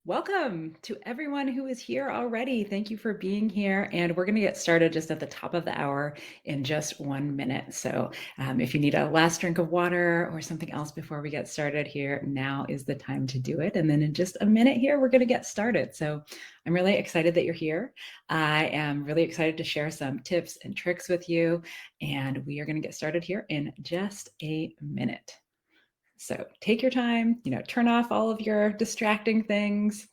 Welcome to everyone who is here already. Thank you for being here. And we're going to get started just at the top of the hour in just 1 minute. So if you need a last drink of water or something else before we get started here, now is the time to do it. And then in just a minute here, we're going to get started. So I'm really excited that you're here. I am really excited to share some tips and tricks with you. And we are going to get started here in just a minute. So take your time, turn off all of your distracting things,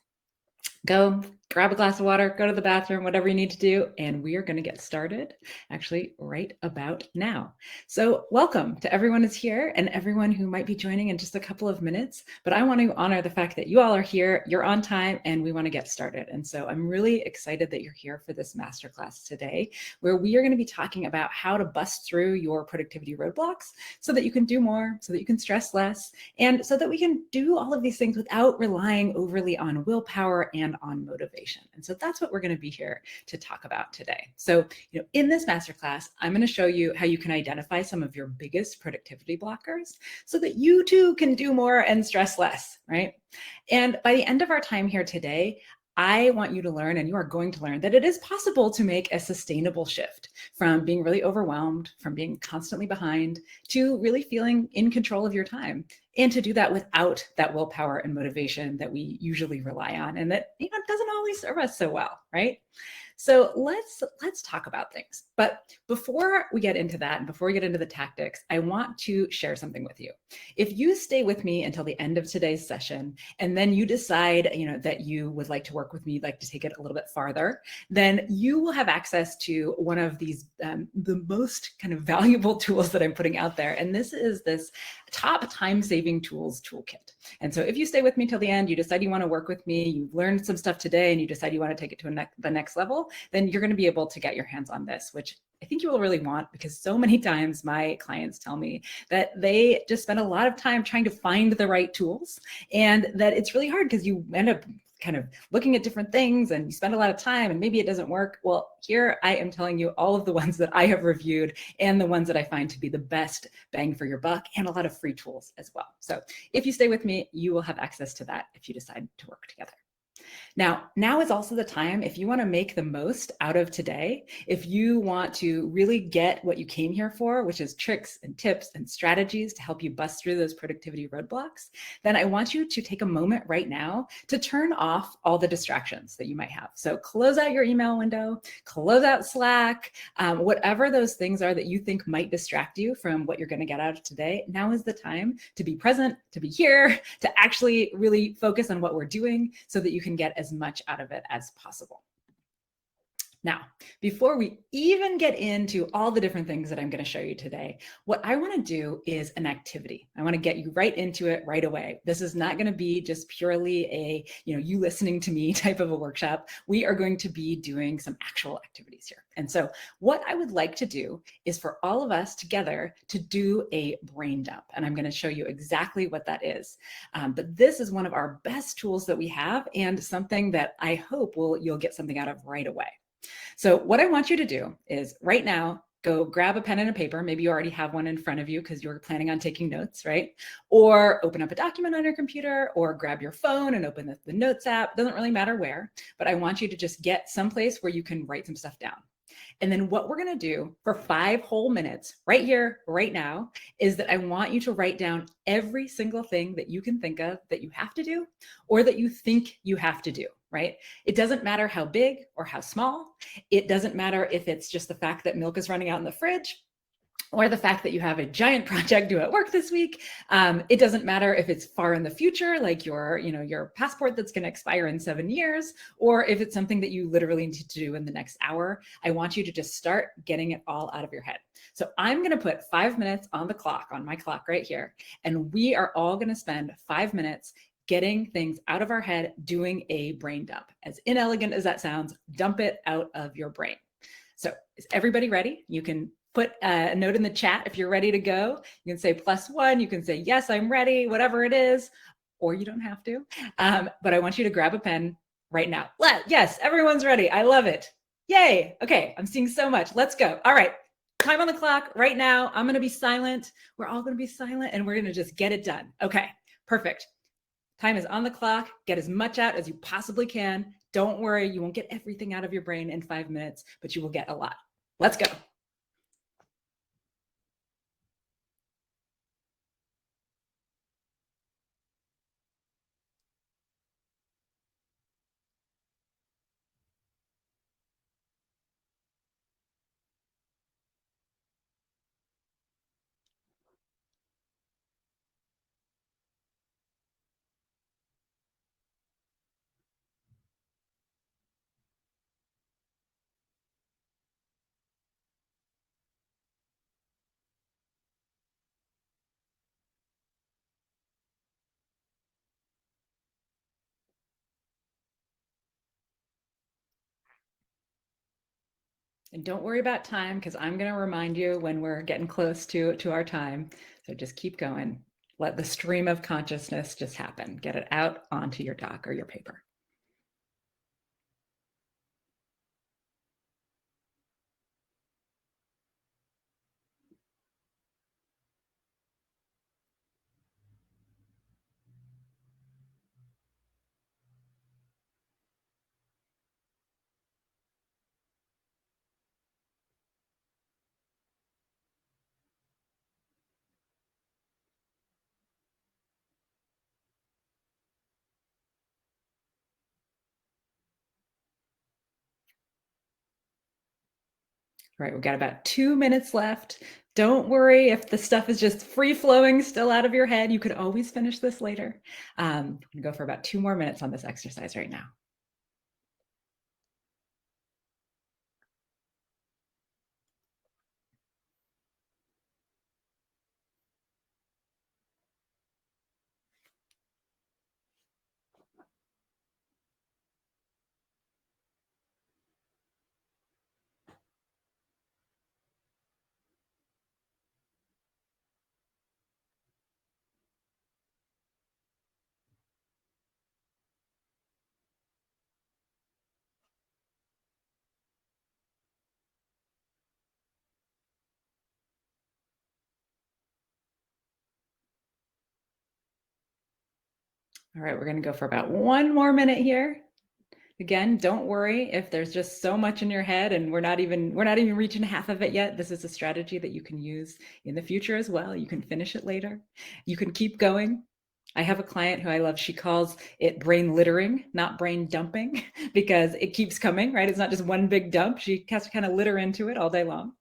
go grab a glass of water, go to the bathroom, whatever you need to do. And we are going to get started actually right about now. So welcome to everyone who's here and everyone who might be joining in just a couple of minutes. But I want to honor the fact that you all are here, you're on time, and we want to get started. And so I'm really excited that you're here for this masterclass today, where we are going to be talking about how to bust through your productivity roadblocks so that you can do more, so that you can stress less, and so that we can do all of these things without relying overly on willpower and on motivation. And so that's what we're going to be here to talk about today. So, in this masterclass, I'm going to show you how you can identify some of your biggest productivity blockers so that you too can do more and stress less, right? And by the end of our time here today, I want you to learn, and you are going to learn, that it is possible to make a sustainable shift from being really overwhelmed, from being constantly behind, to really feeling in control of your time. And to do that without that willpower and motivation that we usually rely on, and that doesn't always serve us so well, right? So let's talk about things. But before we get into that, and before we get into the tactics, I want to share something with you. If you stay with me until the end of today's session, and then you decide, that you would like to work with me, like to take it a little bit farther, then you will have access to one of these, the most kind of valuable tools that I'm putting out there. And this is this top time-saving tools toolkit. And so if you stay with me till the end, you decide you want to work with me, you've learned some stuff today, and you decide you want to take it to the next level, then you're going to be able to get your hands on this, which I think you will really want, because so many times my clients tell me that they just spend a lot of time trying to find the right tools, and that it's really hard because you end up kind of looking at different things and you spend a lot of time and maybe it doesn't work. Well, here I am telling you all of the ones that I have reviewed and the ones that I find to be the best bang for your buck, and a lot of free tools as well. So if you stay with me, you will have access to that if you decide to work together. Now is also the time, if you want to make the most out of today, if you want to really get what you came here for, which is tricks and tips and strategies to help you bust through those productivity roadblocks, then I want you to take a moment right now to turn off all the distractions that you might have. So close out your email window, close out Slack, whatever those things are that you think might distract you from what you're going to get out of today. Now is the time to be present, to be here, to actually really focus on what we're doing so that you can get as much out of it as possible. Now, before we even get into all the different things that I'm going to show you today, what I want to do is an activity. I want to get you right into it right away. This is not going to be just purely a, you listening to me type of a workshop. We are going to be doing some actual activities here. And so what I would like to do is for all of us together to do a brain dump. And I'm going to show you exactly what that is. But this is one of our best tools that we have, and something that I hope you'll get something out of right away. So what I want you to do is right now, go grab a pen and a paper. Maybe you already have one in front of you because you're planning on taking notes, right? Or open up a document on your computer, or grab your phone and open the Notes app. Doesn't really matter where, but I want you to just get someplace where you can write some stuff down. And then what we're going to do for 5 whole minutes right here, right now, is that I want you to write down every single thing that you can think of that you have to do, or that you think you have to do, right? It doesn't matter how big or how small. It doesn't matter if it's just the fact that milk is running out in the fridge, or the fact that you have a giant project due at work this week. It doesn't matter if it's far in the future, like your passport that's going to expire in 7 years, or if it's something that you literally need to do in the next hour. I want you to just start getting it all out of your head. So I'm going to put 5 minutes on the clock, on my clock right here, and we are all going to spend 5 minutes getting things out of our head, doing a brain dump. As inelegant as that sounds, dump it out of your brain. So is everybody ready? You can put a note in the chat if you're ready to go. You can say +1, you can say, yes, I'm ready, whatever it is, or you don't have to. But I want you to grab a pen right now. Yes, everyone's ready. I love it. Yay. Okay, I'm seeing so much. Let's go. All right, time on the clock right now. I'm going to be silent. We're all going to be silent, and we're going to just get it done. Okay, perfect. Time is on the clock. Get as much out as you possibly can. Don't worry, you won't get everything out of your brain in 5 minutes, but you will get a lot. Let's go. And don't worry about time because I'm going to remind you when we're getting close to our time. So just keep going. Let the stream of consciousness just happen. Get it out onto your doc or your paper. All right, we've got about 2 minutes left. Don't worry if the stuff is just free flowing still out of your head. You could always finish this later. I'm going to go for about 2 more minutes on this exercise right now. All right, we're going to go for about 1 more minute here. Again, don't worry if there's just so much in your head and we're not even reaching half of it yet. This is a strategy that you can use in the future as well. You can finish it later. You can keep going. I have a client who I love. She calls it brain littering, not brain dumping, because it keeps coming, right? It's not just one big dump. She has to kind of litter into it all day long.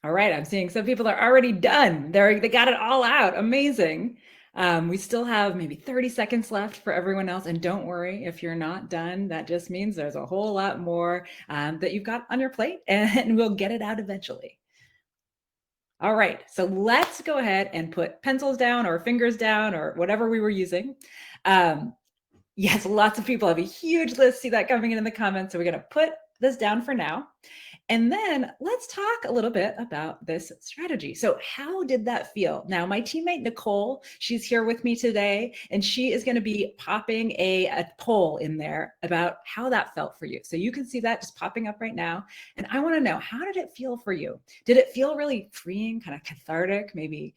All right, I'm seeing some people are already done. They got it all out. Amazing. We still have maybe 30 seconds left for everyone else. And don't worry if you're not done. That just means there's a whole lot more that you've got on your plate, and we'll get it out eventually. All right, so let's go ahead and put pencils down or fingers down or whatever we were using. Yes, lots of people have a huge list. See that coming in the comments. So we're going to put this down for now. And then let's talk a little bit about this strategy. So how did that feel? Now, my teammate, Nicole, she's here with me today, and she is going to be popping a poll in there about how that felt for you. So you can see that just popping up right now. And I want to know, how did it feel for you? Did it feel really freeing, kind of cathartic, maybe,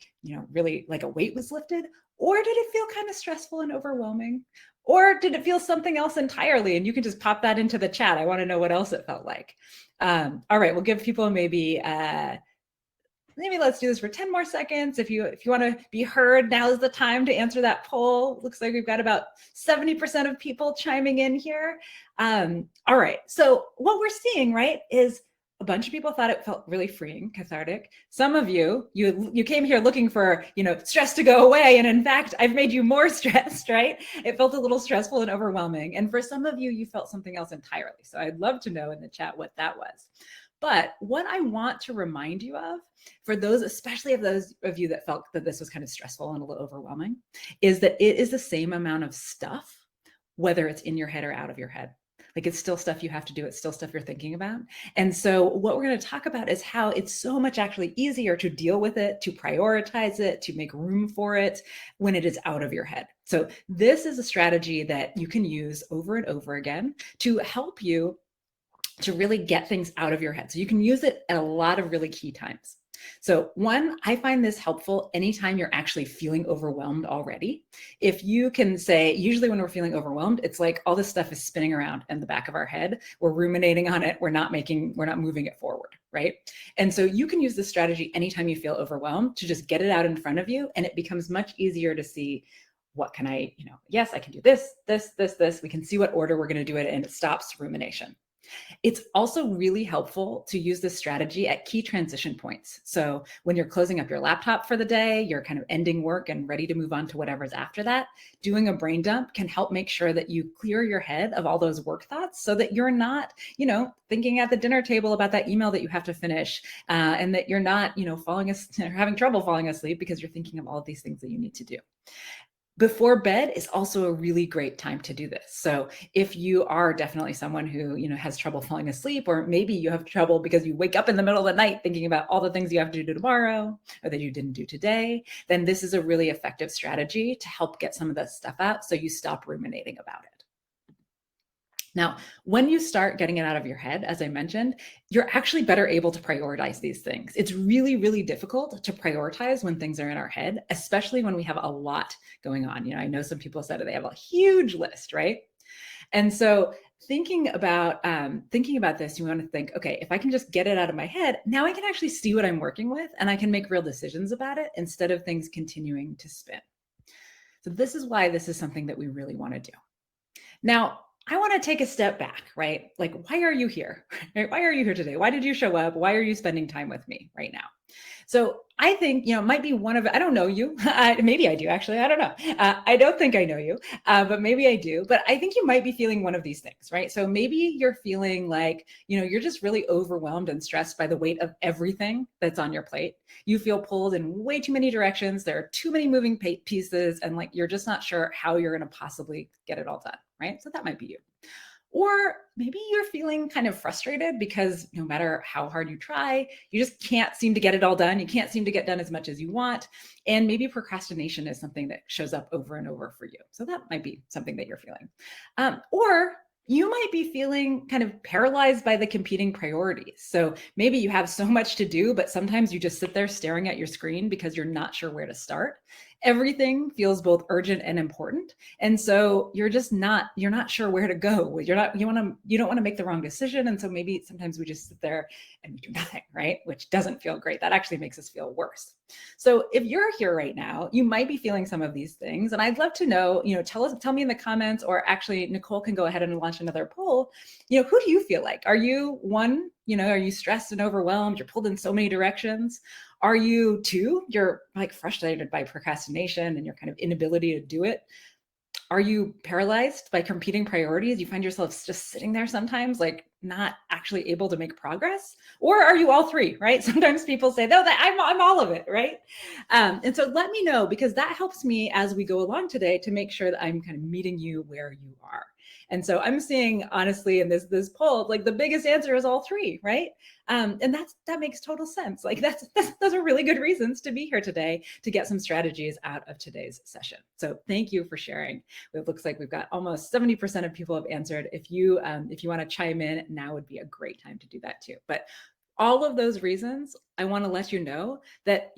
really like a weight was lifted? Or did it feel kind of stressful and overwhelming? Or did it feel something else entirely? And you can just pop that into the chat. I want to know what else it felt like. All right, we'll give people maybe let's do this for 10 more seconds. If you want to be heard, now is the time to answer that poll. Looks like we've got about 70% of people chiming in here. All right, so what we're seeing, right, is a bunch of people thought it felt really freeing, cathartic. Some of you came here looking for, stress to go away. And in fact, I've made you more stressed, right? It felt a little stressful and overwhelming. And for some of you, you felt something else entirely. So I'd love to know in the chat what that was. But what I want to remind you of, for those, especially of those of you that felt that this was kind of stressful and a little overwhelming, is that it is the same amount of stuff, whether it's in your head or out of your head. Like it's still stuff you have to do. It's still stuff you're thinking about. And so what we're going to talk about is how it's so much actually easier to deal with it, to prioritize it, to make room for it when it is out of your head. So this is a strategy that you can use over and over again to help you to really get things out of your head. So you can use it at a lot of really key times. So one, I find this helpful anytime you're actually feeling overwhelmed already. If you can say, usually when we're feeling overwhelmed, it's like all this stuff is spinning around in the back of our head. We're ruminating on it. We're not moving it forward, right? And so you can use this strategy anytime you feel overwhelmed to just get it out in front of you. And it becomes much easier to see, what can I, yes, I can do this, this, this, this. We can see what order we're going to do it, and it stops rumination. It's also really helpful to use this strategy at key transition points. So when you're closing up your laptop for the day, you're kind of ending work and ready to move on to whatever's after that, doing a brain dump can help make sure that you clear your head of all those work thoughts so that you're not, thinking at the dinner table about that email that you have to finish, and that you're not, having trouble falling asleep because you're thinking of all of these things that you need to do. Before bed is also a really great time to do this. So if you are definitely someone who, has trouble falling asleep, or maybe you have trouble because you wake up in the middle of the night thinking about all the things you have to do tomorrow or that you didn't do today, then this is a really effective strategy to help get some of that stuff out so you stop ruminating about it. Now, when you start getting it out of your head, as I mentioned, you're actually better able to prioritize these things. It's really, really difficult to prioritize when things are in our head, especially when we have a lot going on. I know some people said they have a huge list, right? And so thinking about this, you want to think, okay, if I can just get it out of my head, now I can actually see what I'm working with and I can make real decisions about it instead of things continuing to spin. So this is why this is something that we really want to do. Now, I want to take a step back, right? Like, why are you here? Right? Why are you here today? Why did you show up? Why are you spending time with me right now? So I think, might be one of, I don't know you. Maybe I do, actually. I don't know. I don't think I know you, but maybe I do. But I think you might be feeling one of these things, right? So maybe you're feeling like, you're just really overwhelmed and stressed by the weight of everything that's on your plate. You feel pulled in way too many directions. There are too many moving pieces, and like, you're just not sure how you're going to possibly get it all done, right? So that might be you. Or maybe you're feeling kind of frustrated because no matter how hard you try, you just can't seem to get it all done. You can't seem to get done as much as you want. And maybe procrastination is something that shows up over and over for you. So that might be something that you're feeling. Or you might be feeling kind of paralyzed by the competing priorities. So maybe you have so much to do, but sometimes you just sit there staring at your screen because you're not sure where to start. Everything feels both urgent and important. And so you're not sure where to go. You don't want to make the wrong decision. And so maybe sometimes we just sit there and we do nothing, right? Which doesn't feel great. That actually makes us feel worse. So if you're here right now, you might be feeling some of these things. And I'd love to know, tell me in the comments, or actually Nicole can go ahead and launch another poll. Who do you feel like? Are you one, are you stressed and overwhelmed? You're pulled in so many directions. Are you two, you're like frustrated by procrastination and your kind of inability to do it? Are you paralyzed by competing priorities? You find yourself just sitting there sometimes, like not actually able to make progress? Or are you all three, right? Sometimes people say, no, I'm all of it, right? And so let me know, because that helps me as we go along today to make sure that I'm kind of meeting you where you are. And so I'm seeing, honestly, in this poll, like the biggest answer is all three, right? And that makes total sense. Like those are really good reasons to be here today to get some strategies out of today's session. So thank you for sharing. It looks like we've got almost 70% of people have answered. If you want to chime in, now would be a great time to do that too. But all of those reasons, I want to let you know that,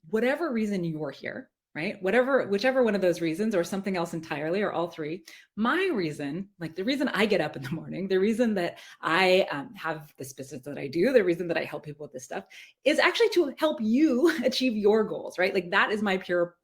whatever reason you are here, right? Whichever one of those reasons, or something else entirely, or all three, my reason, like the reason I get up in the morning, the reason that I have this business that I do, the reason that I help people with this stuff, is actually to help you achieve your goals, right? Like that's my pure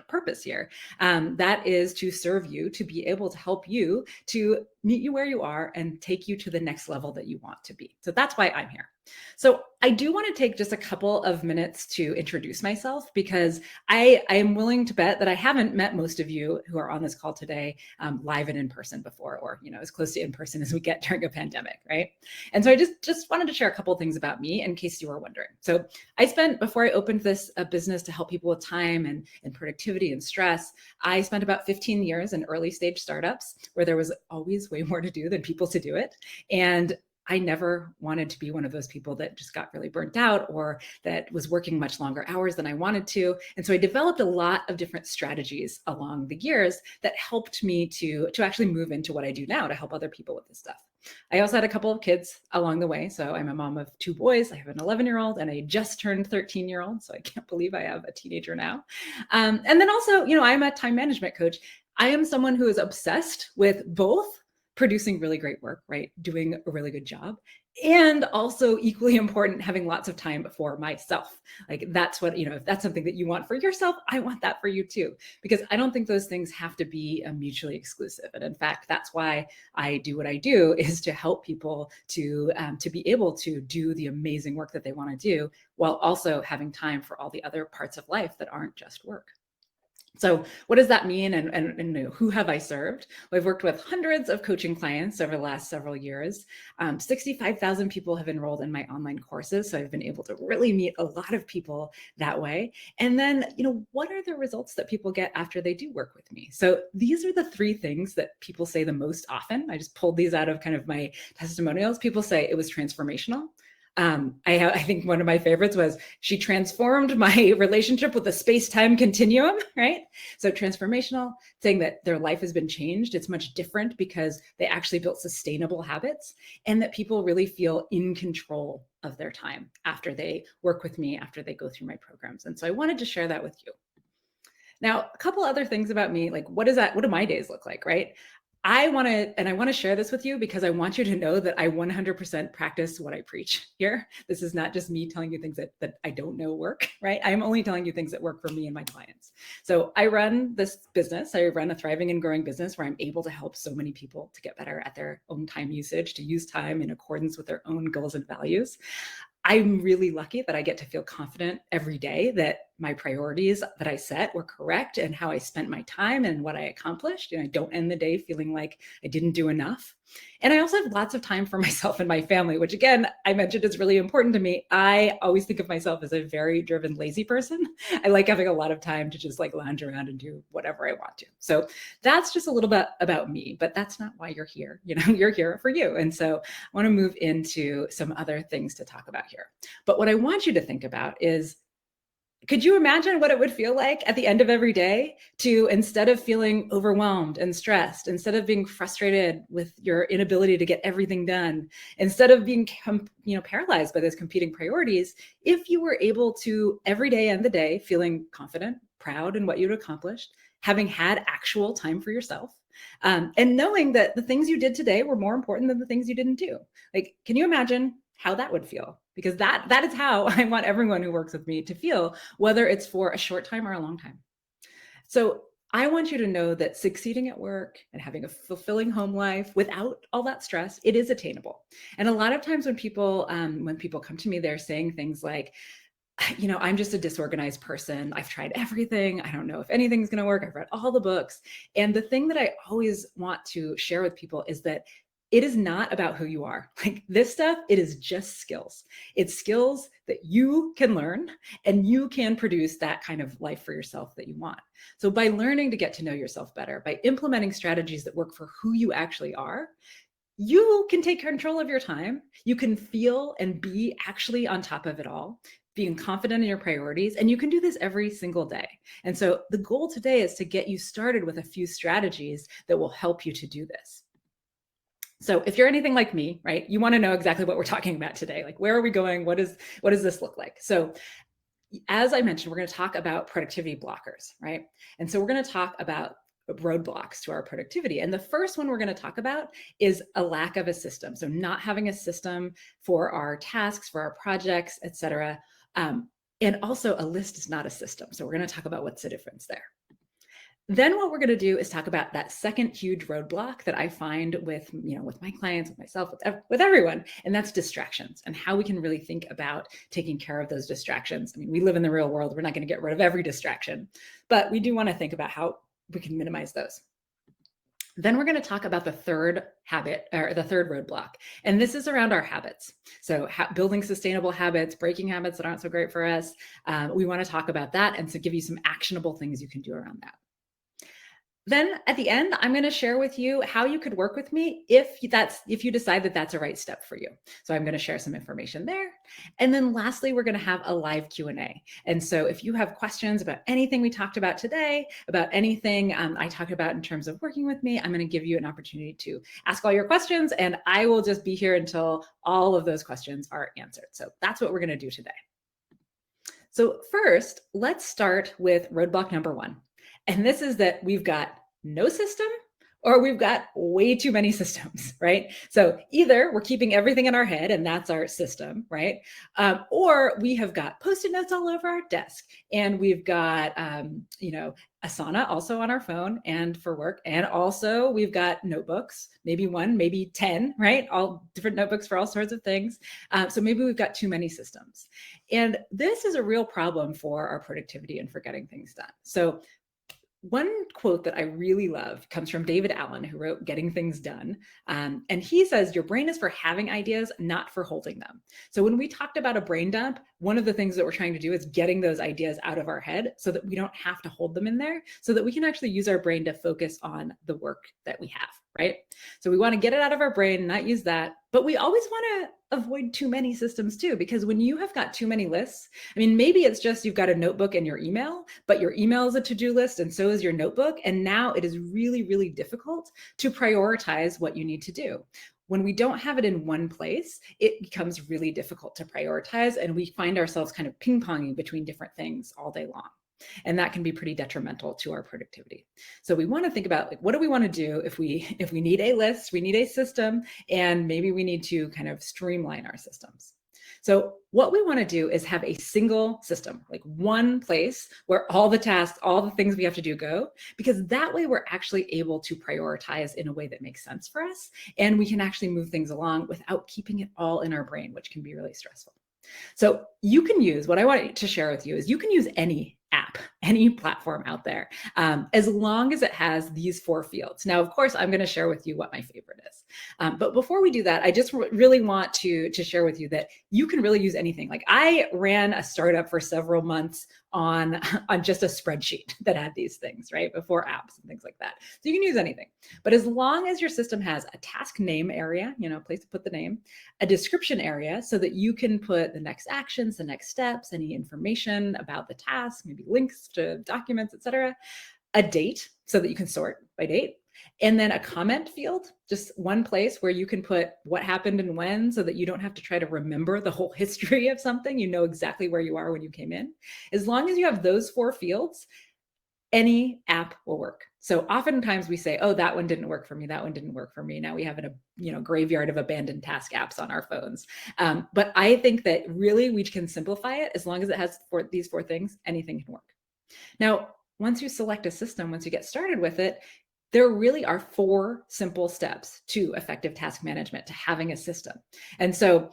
purpose here. That is to serve you, to be able to help you, to meet you where you are and take you to the next level that you want to be. So that's why I'm here. So I do want to take just a couple of minutes to introduce myself because I am willing to bet that I haven't met most of you who are on this call today live and in person before, or as close to in person as we get during a pandemic, right? And so I just wanted to share a couple of things about me in case you were wondering. So I spent, before I opened this business to help people with time and productivity and stress, I spent about 15 years in early stage startups where there was always way more to do than people to do it. And I never wanted to be one of those people that just got really burnt out or that was working much longer hours than I wanted to. And so I developed a lot of different strategies along the years that helped me to actually move into what I do now to help other people with this stuff. I also had a couple of kids along the way. So I'm a mom of two boys. I have an 11-year-old and a just turned 13-year-old. So I can't believe I have a teenager now. And then also, I'm a time management coach. I am someone who is obsessed with both producing really great work, right? Doing a really good job. And also equally important, having lots of time for myself. Like that's what, if that's something that you want for yourself, I want that for you too. Because I don't think those things have to be mutually exclusive. And in fact, that's why I do what I do, is to help people to be able to do the amazing work that they want to do while also having time for all the other parts of life that aren't just work. So what does that mean and who have I served? Well, I've worked with hundreds of coaching clients over the last several years. 65,000 people have enrolled in my online courses. So I've been able to really meet a lot of people that way. And then, what are the results that people get after they do work with me? So these are the three things that people say the most often. I just pulled these out of kind of my testimonials. People say it was transformational. I think one of my favorites was she transformed my relationship with the space-time continuum, right? So transformational, saying that their life has been changed. It's much different because they actually built sustainable habits and that people really feel in control of their time after they work with me, after they go through my programs. And so I wanted to share that with you. Now, a couple other things about me, like what do my days look like, right? I want to share this with you because I want you to know that I 100% practice what I preach here. This is not just me telling you things that I don't know work, right? I'm only telling you things that work for me and my clients. So I run this business. I run a thriving and growing business where I'm able to help so many people to get better at their own time usage, to use time in accordance with their own goals and values. I'm really lucky that I get to feel confident every day that my priorities that I set were correct and how I spent my time and what I accomplished. And I don't end the day feeling like I didn't do enough. And I also have lots of time for myself and my family, which again, I mentioned is really important to me. I always think of myself as a very driven, lazy person. I like having a lot of time to just like lounge around and do whatever I want to. So that's just a little bit about me, but that's not why you're here. You're here for you. And so I want to move into some other things to talk about here. But what I want you to think about is, could you imagine what it would feel like at the end of every day to, instead of feeling overwhelmed and stressed, instead of being frustrated with your inability to get everything done, instead of being paralyzed by those competing priorities, if you were able to every day end the day feeling confident, proud in what you'd accomplished, having had actual time for yourself, and knowing that the things you did today were more important than the things you didn't do. Like, can you imagine how that would feel? Because that is how I want everyone who works with me to feel, whether it's for a short time or a long time. So I want you to know that succeeding at work and having a fulfilling home life without all that stress, it is attainable. And a lot of times when people come to me, they're saying things like, I'm just a disorganized person. I've tried everything. I don't know if anything's going to work. I've read all the books. And the thing that I always want to share with people is that it is not about who you are. Like this stuff, it is just skills. It's skills that you can learn and you can produce that kind of life for yourself that you want. So by learning to get to know yourself better, by implementing strategies that work for who you actually are, you can take control of your time. You can feel and be actually on top of it all, being confident in your priorities, and you can do this every single day. And so the goal today is to get you started with a few strategies that will help you to do this. So if you're anything like me, right, you want to know exactly what we're talking about today. Like, where are we going? What does this look like? So as I mentioned, we're going to talk about productivity blockers, right? And so we're going to talk about roadblocks to our productivity. And the first one we're going to talk about is a lack of a system. So not having a system for our tasks, for our projects, et cetera. And also a list is not a system. So we're going to talk about what's the difference there. Then what we're going to do is talk about that second huge roadblock that I find with, with my clients, with myself, with everyone, and that's distractions and how we can really think about taking care of those distractions. I mean, we live in the real world. We're not going to get rid of every distraction, but we do want to think about how we can minimize those. Then we're going to talk about the third habit or the third roadblock. And this is around our habits. So building sustainable habits, breaking habits that aren't so great for us. We want to talk about that and so give you some actionable things you can do around that. Then at the end, I'm going to share with you how you could work with me if you decide that that's a right step for you. So I'm going to share some information there. And then lastly, we're going to have a live Q&A. And so if you have questions about anything we talked about today, about anything I talked about in terms of working with me, I'm going to give you an opportunity to ask all your questions, and I will just be here until all of those questions are answered. So that's what we're going to do today. So first, let's start with roadblock number 1. And this is that we've got no system or we've got way too many systems, right? So either we're keeping everything in our head and that's our system, right? Or we have got Post-it notes all over our desk, and we've got, Asana also on our phone and for work. And also we've got notebooks, maybe 1, maybe 10, right? All different notebooks for all sorts of things. So maybe we've got too many systems. And this is a real problem for our productivity and for getting things done. So one quote that I really love comes from David Allen, who wrote Getting Things Done. And he says, your brain is for having ideas, not for holding them. So when we talked about a brain dump, one of the things that we're trying to do is getting those ideas out of our head so that we don't have to hold them in there, so that we can actually use our brain to focus on the work that we have, right? So we want to get it out of our brain, not use that. But we always want to avoid too many systems too, because when you have got too many lists, I mean, maybe it's just you've got a notebook and your email, but your email is a to-do list and so is your notebook. And now it is really, really difficult to prioritize what you need to do. When we don't have it in one place, it becomes really difficult to prioritize, and we find ourselves kind of ping-ponging between different things all day long. And that can be pretty detrimental to our productivity. So we want to think about, like, what do we want to do if we need a list, we need a system, and maybe we need to kind of streamline our systems. So what we want to do is have a single system, like one place where all the tasks, all the things we have to do go, because that way we're actually able to prioritize in a way that makes sense for us. And we can actually move things along without keeping it all in our brain, which can be really stressful. So you can use, what I want to share with you is you can use any app, any platform out there, as long as it has these 4 fields. Now, of course, I'm going to share with you what my favorite is. But before we do that, I just really want to share with you that you can really use anything. Like, I ran a startup for several months on just a spreadsheet that had these things, right? Before apps and things like that. So you can use anything. But as long as your system has a task name area, a place to put the name, a description area so that you can put the next actions, the next steps, any information about the task, maybe links to documents, etc., a date so that you can sort by date, and then a comment field, just one place where you can put what happened and when, so that you don't have to try to remember the whole history of something. You know exactly where you are when you came in. As long as you have those 4 fields, any app will work. So oftentimes we say, oh, that one didn't work for me. That one didn't work for me. Now we have a graveyard of abandoned task apps on our phones. But I think that really we can simplify it. As long as it has these 4 things, anything can work. Now, once you select a system, once you get started with it, there really are 4 simple steps to effective task management, to having a system. And so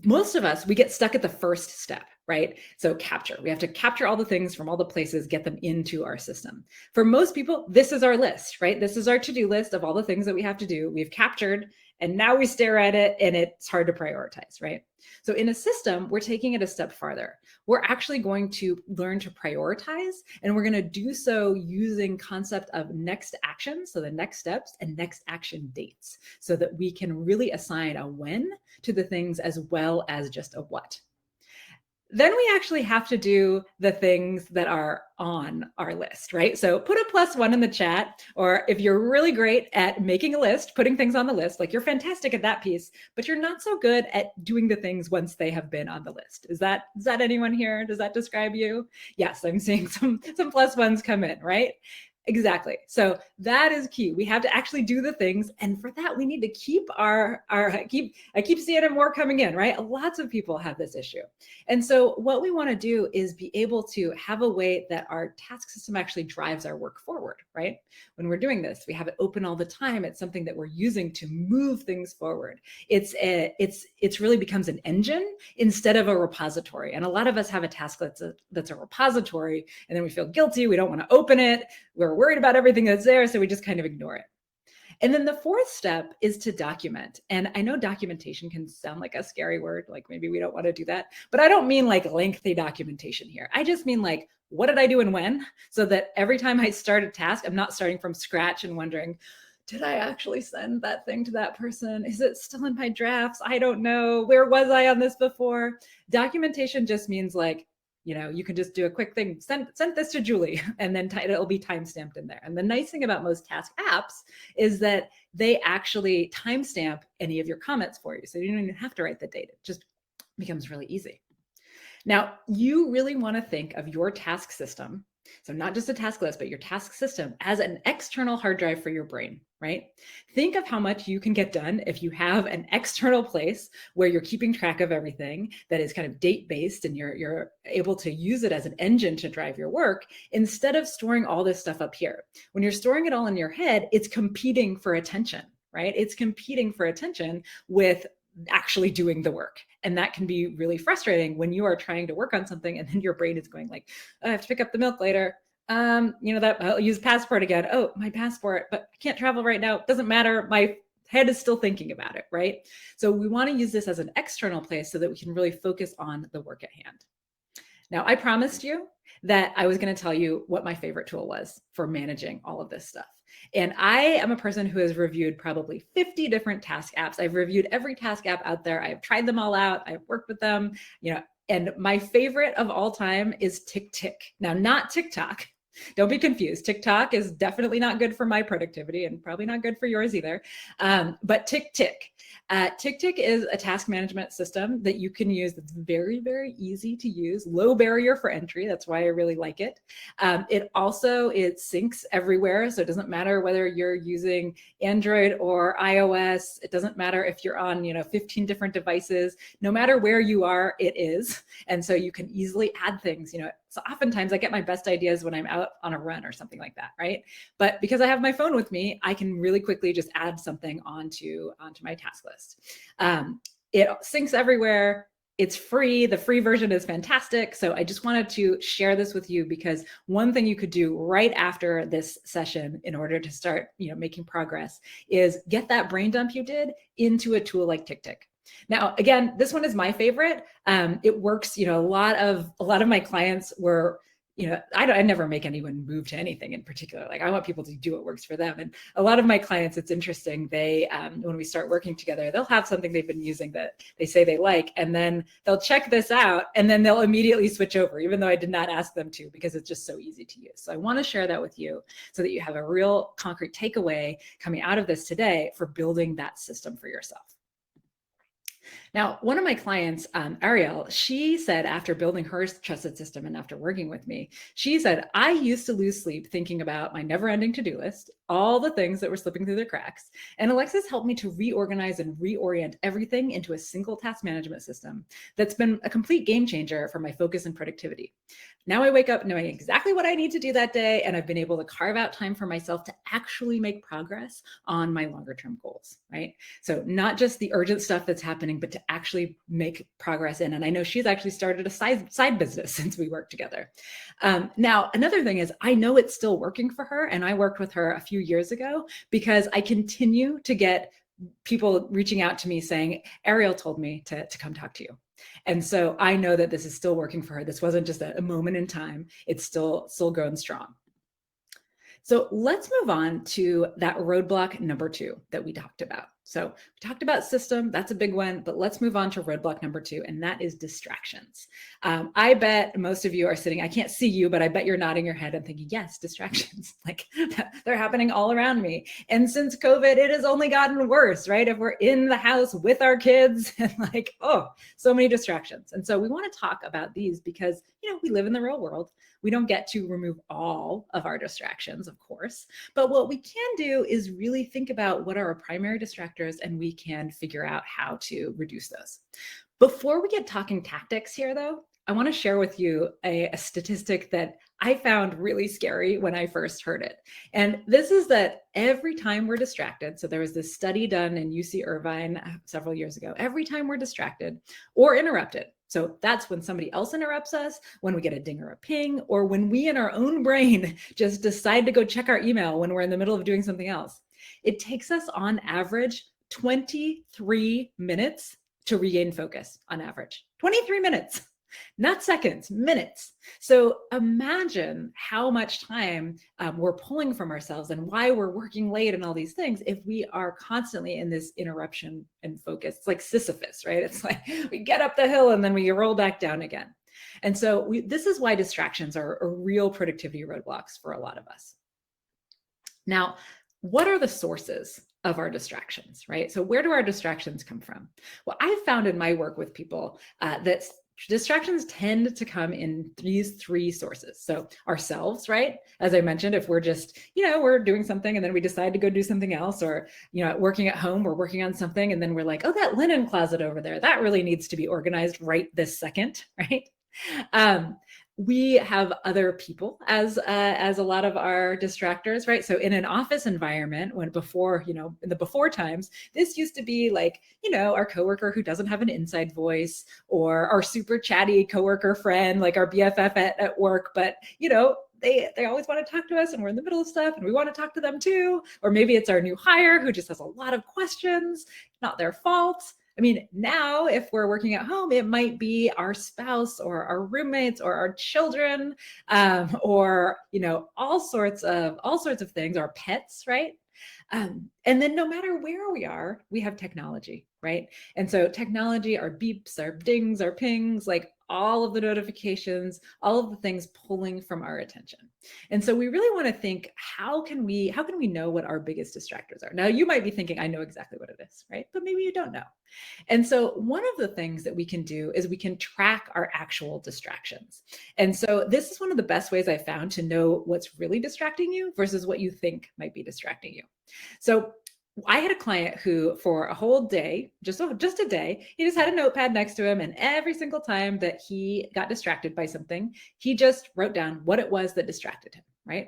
most of us, we get stuck at the first step, right? So capture. We have to capture all the things from all the places, get them into our system. For most people, this is our list, right? This is our to-do list of all the things that we have to do. We've captured, and now we stare at it and it's hard to prioritize, right? So in a system, we're taking it a step farther. We're actually going to learn to prioritize, and we're going to do so using concept of next action, so the next steps, and next action dates, so that we can really assign a when to the things as well as just a what. Then we actually have to do the things that are on our list, right? So put a +1 in the chat, or if you're really great at making a list, putting things on the list, like you're fantastic at that piece, but you're not so good at doing the things once they have been on the list. Is that anyone here? Does that describe you? Yes, I'm seeing some +1s come in, right? Exactly. So that is key. We have to actually do the things, and for that, we need to keep I keep seeing it more coming in, right? Lots of people have this issue. And so what we want to do is be able to have a way that our task system actually drives our work forward, right? When we're doing this, we have it open all the time. It's something that we're using to move things forward. It's really becomes an engine instead of a repository. And a lot of us have a task that's a repository, and then we feel guilty. We don't want to open it. We're worried about everything that's there, so we just kind of ignore it. And then the fourth step is to document. And I know documentation can sound like a scary word, like maybe we don't want to do that, but I don't mean like lengthy documentation here. I just mean like, what did I do and when? So that every time I start a task, I'm not starting from scratch and wondering, did I actually send that thing to that person? Is it still in my drafts? I don't know. Where was I on this before? Documentation just means like, you can just do a quick thing, send this to Julie, and then it'll be timestamped in there. And the nice thing about most task apps is that they actually timestamp any of your comments for you. So you don't even have to write the date. It just becomes really easy. Now, you really want to think of your task system, so not just a task list, but your task system as an external hard drive for your brain, right? Think of how much you can get done if you have an external place where you're keeping track of everything that is kind of date-based, and you're able to use it as an engine to drive your work instead of storing all this stuff up here. When you're storing it all in your head, it's competing for attention, right? It's competing for attention with actually doing the work. And that can be really frustrating when you are trying to work on something and then your brain is going like, oh, I have to pick up the milk later. That I'll use passport again. Oh, my passport, but I can't travel right now. It doesn't matter. My head is still thinking about it, right? So we want to use this as an external place so that we can really focus on the work at hand. Now, I promised you that I was going to tell you what my favorite tool was for managing all of this stuff. And I am a person who has reviewed probably 50 different task apps. I've reviewed every task app out there. I've tried them all out. I've worked with them, and my favorite of all time is TickTick. Now, not TikTok. Don't be confused. TikTok is definitely not good for my productivity and probably not good for yours either. But TickTick. TickTick is a task management system that you can use that's very, very easy to use, low barrier for entry. That's why I really like it. It syncs everywhere. So it doesn't matter whether you're using Android or iOS. It doesn't matter if you're on 15 different devices. No matter where you are, it is. And so you can easily add things. So oftentimes I get my best ideas when I'm out on a run or something like that, right? But because I have my phone with me, I can really quickly just add something onto my task list. It syncs everywhere. It's free. The free version is fantastic. So I just wanted to share this with you because one thing you could do right after this session in order to start, making progress is get that brain dump you did into a tool like TickTick. Now, again, this one is my favorite. It works, a lot of my clients were, I never make anyone move to anything in particular. Like I want people to do what works for them. And a lot of my clients, it's interesting. They, when we start working together, they'll have something they've been using that they say they like, and then they'll check this out and then they'll immediately switch over, even though I did not ask them to, because it's just so easy to use. So I want to share that with you so that you have a real concrete takeaway coming out of this today for building that system for yourself. Now, one of my clients, Ariel, she said after building her trusted system and after working with me, she said, I used to lose sleep thinking about my never-ending to-do list, all the things that were slipping through the cracks. And Alexis helped me to reorganize and reorient everything into a single task management system that's been a complete game changer for my focus and productivity. Now I wake up knowing exactly what I need to do that day, and I've been able to carve out time for myself to actually make progress on my longer-term goals, right? So not just the urgent stuff that's happening, but to actually make progress in. And I know she's actually started a side business since we worked together. Now, another thing is I know it's still working for her, and I worked with her a few years ago because I continue to get people reaching out to me saying, Ariel told me to come talk to you. And so I know that this is still working for her. This wasn't just a moment in time. It's still going strong. So let's move on to that roadblock number 2 that we talked about. So we talked about system, that's a big one, but let's move on to roadblock number 2, and that is distractions. I bet most of you are sitting, I can't see you, but I bet you're nodding your head and thinking, yes, distractions, like they're happening all around me. And since COVID, it has only gotten worse, right? If we're in the house with our kids and like, oh, so many distractions. And so we want to talk about these because, we live in the real world. We don't get to remove all of our distractions, of course, but what we can do is really think about what are our primary distractors, and we can figure out how to reduce those. Before we get talking tactics here, though, I want to share with you a statistic that I found really scary when I first heard it. And this is that every time we're distracted, so there was this study done in UC Irvine several years ago, every time we're distracted or interrupted, so that's when somebody else interrupts us, when we get a ding or a ping, or when we in our own brain just decide to go check our email when we're in the middle of doing something else. It takes us on average 23 minutes to regain focus on average. 23 minutes, not seconds, minutes. So imagine how much time we're pulling from ourselves and why we're working late and all these things if we are constantly in this interruption and focus. It's like Sisyphus, right? It's like we get up the hill and then we roll back down again. And so this is why distractions are real productivity roadblocks for a lot of us. Now, what are the sources of our distractions, right? So where do our distractions come from? Well, I've found in my work with people that distractions tend to come in these 3 sources. So ourselves, right? As I mentioned, if we're just, we're doing something and then we decide to go do something else, or, working at home, we're working on something and then we're like, oh, that linen closet over there, that really needs to be organized right this second, right? We have other people as a lot of our distractors, right? So in an office environment, in the before times, this used to be like, our coworker who doesn't have an inside voice, or our super chatty coworker friend, like our BFF at work, but they always want to talk to us and we're in the middle of stuff and we want to talk to them too. Or maybe it's our new hire who just has a lot of questions, not their fault. I mean, now if we're working at home, it might be our spouse or our roommates or our children, or all sorts of things, our pets, right? And then no matter where we are, we have technology, right? And so technology, our beeps, our dings, our pings, like all of the notifications, all of the things pulling from our attention. And so we really want to think, how can we know what our biggest distractors are? Now, you might be thinking, I know exactly what it is, right? But maybe you don't know. And so one of the things that we can do is we can track our actual distractions. And so this is one of the best ways I found to know what's really distracting you versus what you think might be distracting you. So I had a client who, for a whole day, just a day, he just had a notepad next to him, and every single time that he got distracted by something, he just wrote down what it was that distracted him, right?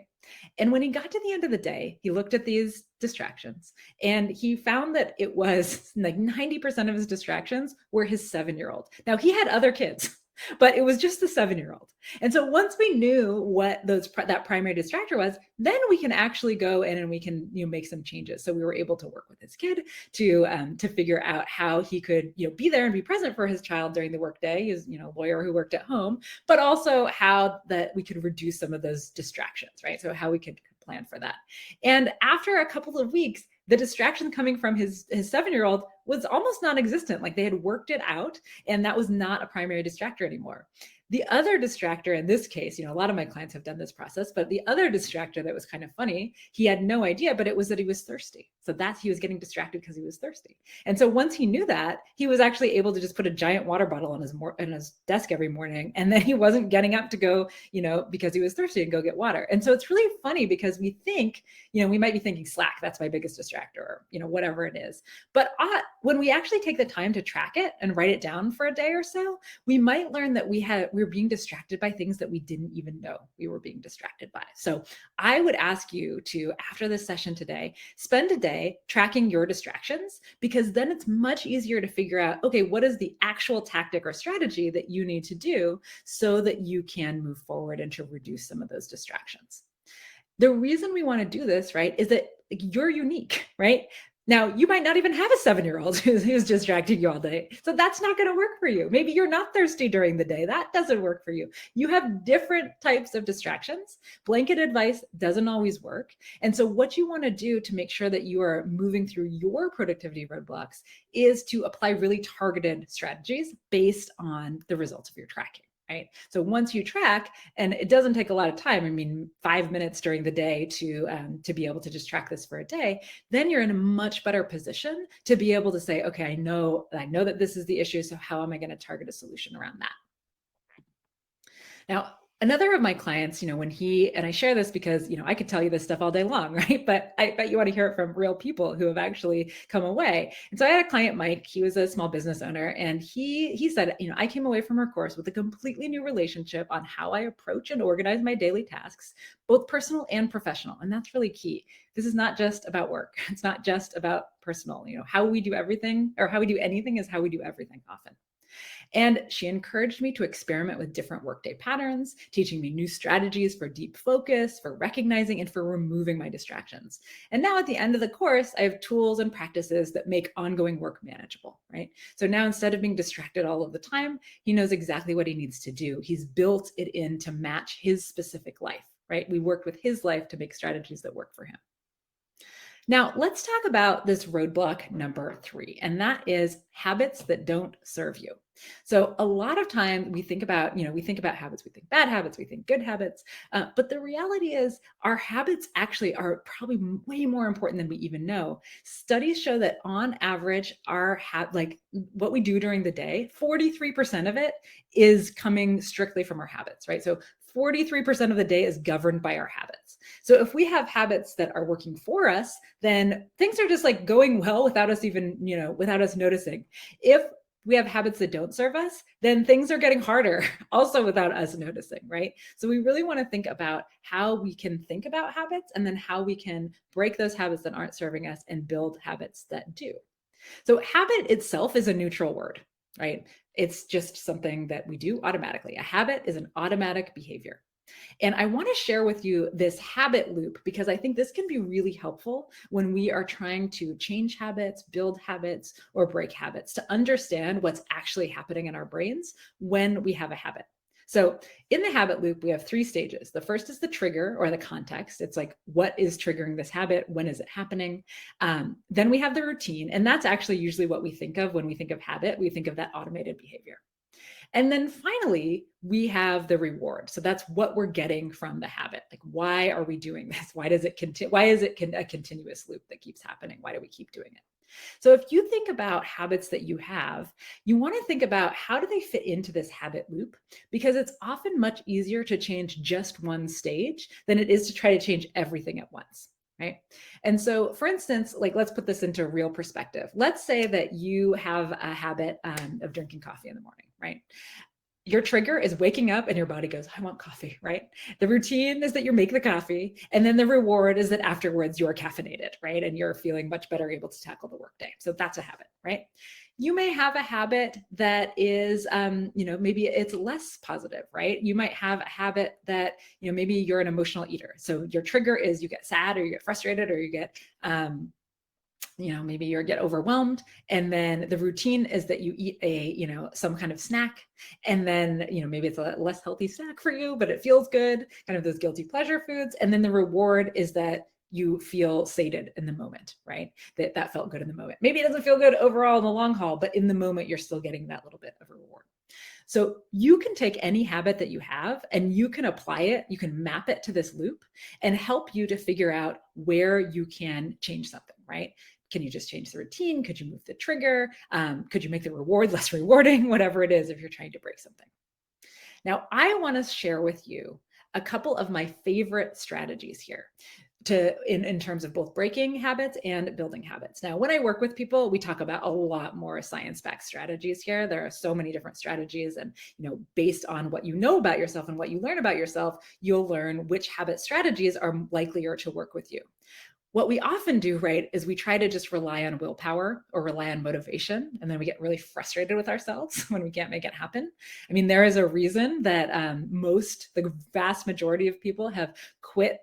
And when he got to the end of the day, he looked at these distractions and he found that it was like 90% of his distractions were his 7-year-old. Now, he had other kids, but it was just the 7-year-old. And so once we knew what that primary distractor was, then we can actually go in and we can make some changes. So we were able to work with his kid to figure out how he could be there and be present for his child during the workday. He's a lawyer who worked at home, but also how that we could reduce some of those distractions, right? So how we could plan for that. And after a couple of weeks, the distraction coming from his 7-year-old was almost non-existent. Like they had worked it out, and that was not a primary distractor anymore. The other distractor in this case, a lot of my clients have done this process, but the other distractor that was kind of funny, he had no idea, but it was that he was thirsty. So he was getting distracted because he was thirsty. And so once he knew that, he was actually able to just put a giant water bottle on his desk every morning. And then he wasn't getting up to go, because he was thirsty, and go get water. And so it's really funny because we think, we might be thinking Slack, that's my biggest distractor, or, whatever it is. But when we actually take the time to track it and write it down for a day or so, we might learn that we were being distracted by things that we didn't even know we were being distracted by. So I would ask you to, after this session today, spend a day tracking your distractions, because then it's much easier to figure out, okay, what is the actual tactic or strategy that you need to do so that you can move forward and to reduce some of those distractions. The reason we want to do this, right, is that you're unique, right? Now, you might not even have a 7-year-old who's distracting you all day. So that's not going to work for you. Maybe you're not thirsty during the day. That doesn't work for you. You have different types of distractions. Blanket advice doesn't always work. And so what you want to do to make sure that you are moving through your productivity roadblocks is to apply really targeted strategies based on the results of your tracking. Right. So once you track, and it doesn't take a lot of time. I mean, 5 minutes during the day to be able to just track this for a day, then you're in a much better position to be able to say, okay, I know that this is the issue. So how am I going to target a solution around that? Now, another of my clients, when and I share this because, I could tell you this stuff all day long, right? But I bet you want to hear it from real people who have actually come away. And so I had a client, Mike, he was a small business owner, and he said, I came away from her course with a completely new relationship on how I approach and organize my daily tasks, both personal and professional. And that's really key. This is not just about work. It's not just about personal. How we do everything or how we do anything is how we do everything often. And she encouraged me to experiment with different workday patterns, teaching me new strategies for deep focus, for recognizing, and for removing my distractions. And now at the end of the course, I have tools and practices that make ongoing work manageable, right? So now instead of being distracted all of the time, he knows exactly what he needs to do. He's built it in to match his specific life, right? We worked with his life to make strategies that work for him. Now, let's talk about this roadblock number 3, and that is habits that don't serve you. So a lot of time we think about habits, we think bad habits, we think good habits, but the reality is our habits actually are probably way more important than we even know. Studies show that on average, what we do during the day, 43% of it is coming strictly from our habits, right? So 43% of the day is governed by our habits. So if we have habits that are working for us, then things are just like going well without us even, without us noticing. If we have habits that don't serve us, then things are getting harder also without us noticing, right? So we really want to think about how we can think about habits and then how we can break those habits that aren't serving us and build habits that do. So habit itself is a neutral word, right? It's just something that we do automatically. A habit is an automatic behavior. And I want to share with you this habit loop because I think this can be really helpful when we are trying to change habits, build habits, or break habits to understand what's actually happening in our brains when we have a habit. So in the habit loop, we have 3 stages. The first is the trigger or the context. It's like, what is triggering this habit? When is it happening? Then we have the routine. And that's actually usually what we think of when we think of habit. We think of that automated behavior. And then finally, we have the reward. So that's what we're getting from the habit. Like, why are we doing this? Why does it continue? Why is it a continuous loop that keeps happening? Why do we keep doing it? So if you think about habits that you have, you want to think about how do they fit into this habit loop? Because it's often much easier to change just one stage than it is to try to change everything at once. Right. And so, for instance, like let's put this into real perspective. Let's say that you have a habit of drinking coffee in the morning, right? Your trigger is waking up and your body goes, I want coffee, right? The routine is that you make the coffee. And then the reward is that afterwards you're caffeinated, right? And you're feeling much better able to tackle the workday. So that's a habit, right? You may have a habit that is, maybe it's less positive, right? You might have a habit that, maybe you're an emotional eater. So your trigger is you get sad or you get frustrated or you get, maybe you get overwhelmed, and then the routine is that you eat some kind of snack, and then maybe it's a less healthy snack for you, but it feels good, kind of those guilty pleasure foods, and then the reward is that you feel sated in the moment, right? That felt good in the moment. Maybe it doesn't feel good overall in the long haul, but in the moment you're still getting that little bit of a reward. So you can take any habit that you have and you can apply it, you can map it to this loop and help you to figure out where you can change something, right? Can you just change the routine? Could you move the trigger? Could you make the reward less rewarding? Whatever it is, if you're trying to break something. Now, I want to share with you a couple of my favorite strategies here in terms of both breaking habits and building habits. Now, when I work with people, we talk about a lot more science-backed strategies here. There are so many different strategies, and based on what you know about yourself and what you learn about yourself, you'll learn which habit strategies are likelier to work with you. what we often do, right, is we try to just rely on willpower or rely on motivation, and then we get really frustrated with ourselves when we can't make it happen. I mean, there is a reason that the vast majority of people have quit